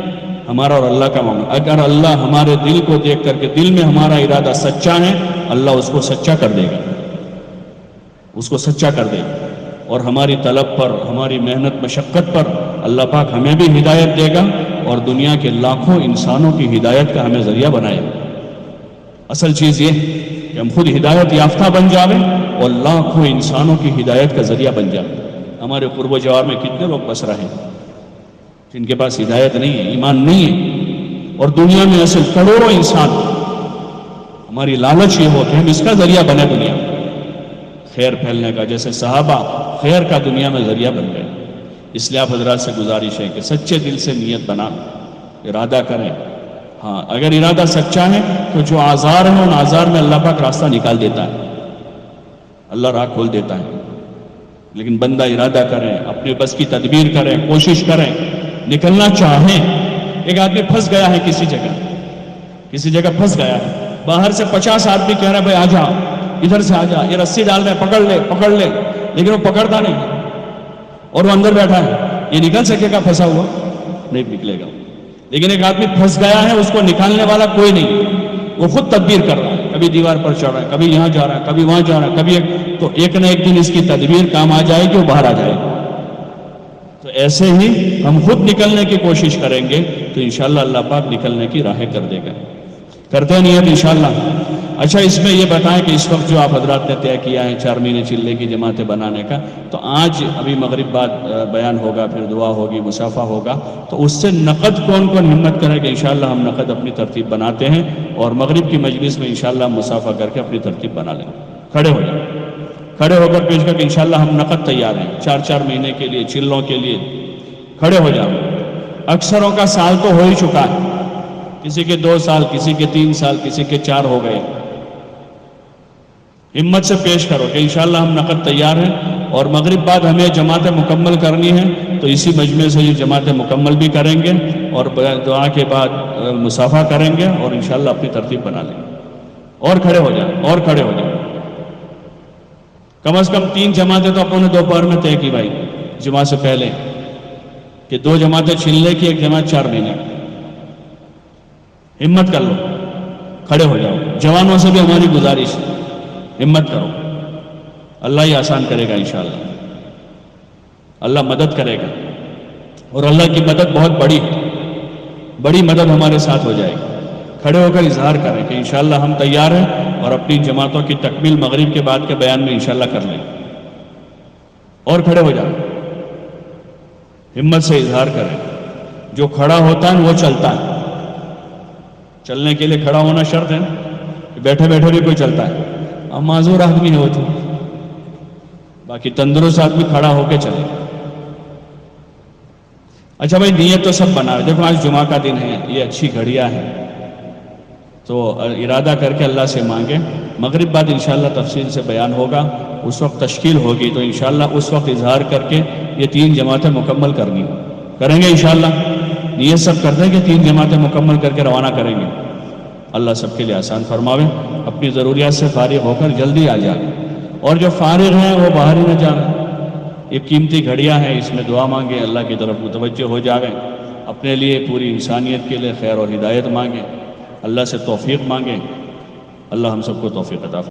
A: ہمارا اور اللہ کا معاملہ۔ اگر اللہ ہمارے دل کو دیکھ کر کے دل میں ہمارا ارادہ سچا ہے، اللہ اس کو سچا کر دے گا، اس کو سچا کر دے گا، اور ہماری طلب پر، ہماری محنت مشقت پر اللہ پاک ہمیں بھی ہدایت دے گا، اور دنیا کے لاکھوں انسانوں کی ہدایت کا ہمیں ذریعہ بنائے گا۔ اصل چیز یہ کہ ہم خود ہدایت یافتہ بن جاویں اور لاکھوں انسانوں کی ہدایت کا ذریعہ بن جائیں۔ ہمارے قرب و جوار میں کتنے لوگ بس رہے ہیں جن کے پاس ہدایت نہیں ہے، ایمان نہیں ہے، اور دنیا میں ایسے کروڑوں انسان۔ ہماری لالچ یہ ہو کہ ہم اس کا ذریعہ بنے دنیا میں خیر پھیلنے کا، جیسے صحابہ خیر کا دنیا میں ذریعہ بن گئے۔ اس لیے آپ حضرات سے گزارش ہے کہ سچے دل سے نیت بنا، ارادہ کریں، ہاں اگر ارادہ سچا ہے تو جو آزار ہیں ان آزار میں اللہ پاک راستہ نکال دیتا ہے، اللہ راہ کھول دیتا ہے. لیکن بندہ ارادہ کرے، اپنے بس کی تدبیر کرے، کوشش کرے، نکلنا چاہیں. ایک آدمی پھنس گیا ہے کسی جگہ پھنس گیا ہے، باہر سے 50 آدمی کہہ رہے ہیں بھائی آ جا، ادھر سے آ جا، یہ رسی ڈال میں پکڑ لے، لیکن وہ پکڑتا نہیں اور وہ اندر بیٹھا ہے. یہ نکل سکے گا پھنسا ہوا؟ نہیں نکلے گا. لیکن ایک آدمی پھنس گیا ہے، اس کو نکالنے والا کوئی نہیں، وہ خود تدبیر کر رہا ہے، کبھی دیوار پر چڑھ رہا ہے، کبھی یہاں جا رہا ہے، کبھی وہاں جا رہا ہے، کبھی تو ایک نہ ایک دن اس کی تدبیر کام آ جائے گی، وہ باہر آ جائے گی. تو ایسے ہی ہم خود نکلنے کی کوشش کریں گے تو انشاءاللہ اللہ پاک نکلنے کی راہیں کر دے گا. کرتے نہیں ہے انشاءاللہ. اچھا اس میں یہ بتائیں کہ اس وقت جو آپ حضرات نے طے کیا ہے 4 مہینے چلے کی جماعتیں بنانے کا، تو آج ابھی مغرب بعد بیان ہوگا، پھر دعا ہوگی، مصافحہ ہوگا، تو اس سے نقد کون ہمت کرے کہ انشاءاللہ ہم نقد اپنی ترتیب بناتے ہیں اور مغرب کی مجلس میں انشاءاللہ ہم مصافحہ کر کے اپنی ترتیب بنا لیں. کھڑے ہو جائیں، کھڑے ہو کر پیش کر کہ انشاءاللہ ہم نقد تیار ہیں 4 مہینے کے لیے، چلوں کے لیے. کھڑے ہو جاؤ. اکثروں کا سال تو ہو ہی چکا ہے، کسی کے 2 سال، کسی کے 3 سال، کسی کے 4 ہو گئے. ہمت سے پیش کرو کہ انشاءاللہ ہم نقد تیار ہیں اور مغرب بعد ہمیں جماعتیں مکمل کرنی ہیں تو اسی مجمع سے یہ جماعتیں مکمل بھی کریں گے اور دعا کے بعد مصافحہ کریں گے اور انشاءاللہ اپنی ترتیب بنا لیں گے. اور کھڑے ہو جائیں، اور کھڑے ہو جائیں. کم از کم 3 جماعتیں تو اپنوں نے دوپہر میں طے کی بھائی جمعہ سے پہلے کہ 2 جماعتیں چھلنے کی، 1 جماعت 4 مہینے کی. ہمت کر لو، کھڑے ہو جاؤ. جوانوں سے بھی ہماری گزارش، ہمت کرو، اللہ ہی آسان کرے گا انشاءاللہ. اللہ مدد کرے گا اور اللہ کی مدد بہت بڑی مدد ہمارے ساتھ ہو جائے گی. کھڑے ہو کر اظہار کریں کہ انشاءاللہ ہم تیار ہیں اور اپنی جماعتوں کی تکمیل مغرب کے بعد کے بیان میں انشاءاللہ کر لیں. اور کھڑے ہو جائیں، ہمت سے اظہار کریں. جو کھڑا ہوتا ہے وہ چلتا ہے. چلنے کے لیے کھڑا ہونا شرط ہے، بیٹھے بیٹھے بھی کوئی چلتا ہے. اب معذور آدمی ہے وہ تو، باقی تندرست آدمی کھڑا ہو کے چلے. اچھا بھائی نیت تو سب بنا. دیکھو آج جمعہ کا دن ہے، یہ اچھی گھڑیاں ہیں تو ارادہ کر کے اللہ سے مانگیں. مغرب بعد انشاءاللہ تفصیل سے بیان ہوگا، اس وقت تشکیل ہوگی تو انشاءاللہ اس وقت اظہار کر کے یہ 3 جماعتیں مکمل کریں گے انشاءاللہ. نیت سب کر دیں کہ 3 جماعتیں مکمل کر کے روانہ کریں گے. اللہ سب کے لیے آسان فرماوے. اپنی ضروریات سے فارغ ہو کر جلدی آ جائیں اور جو فارغ ہیں وہ باہر ہی نہ جائیں. یہ قیمتی گھڑیاں ہیں، اس میں دعا مانگیں، اللہ کی طرف متوجہ ہو جائیں. اپنے لیے، پوری انسانیت کے لیے خیر اور ہدایت مانگیں، اللہ سے توفیق مانگیں. اللہ ہم سب کو توفیق عطا فرمائے.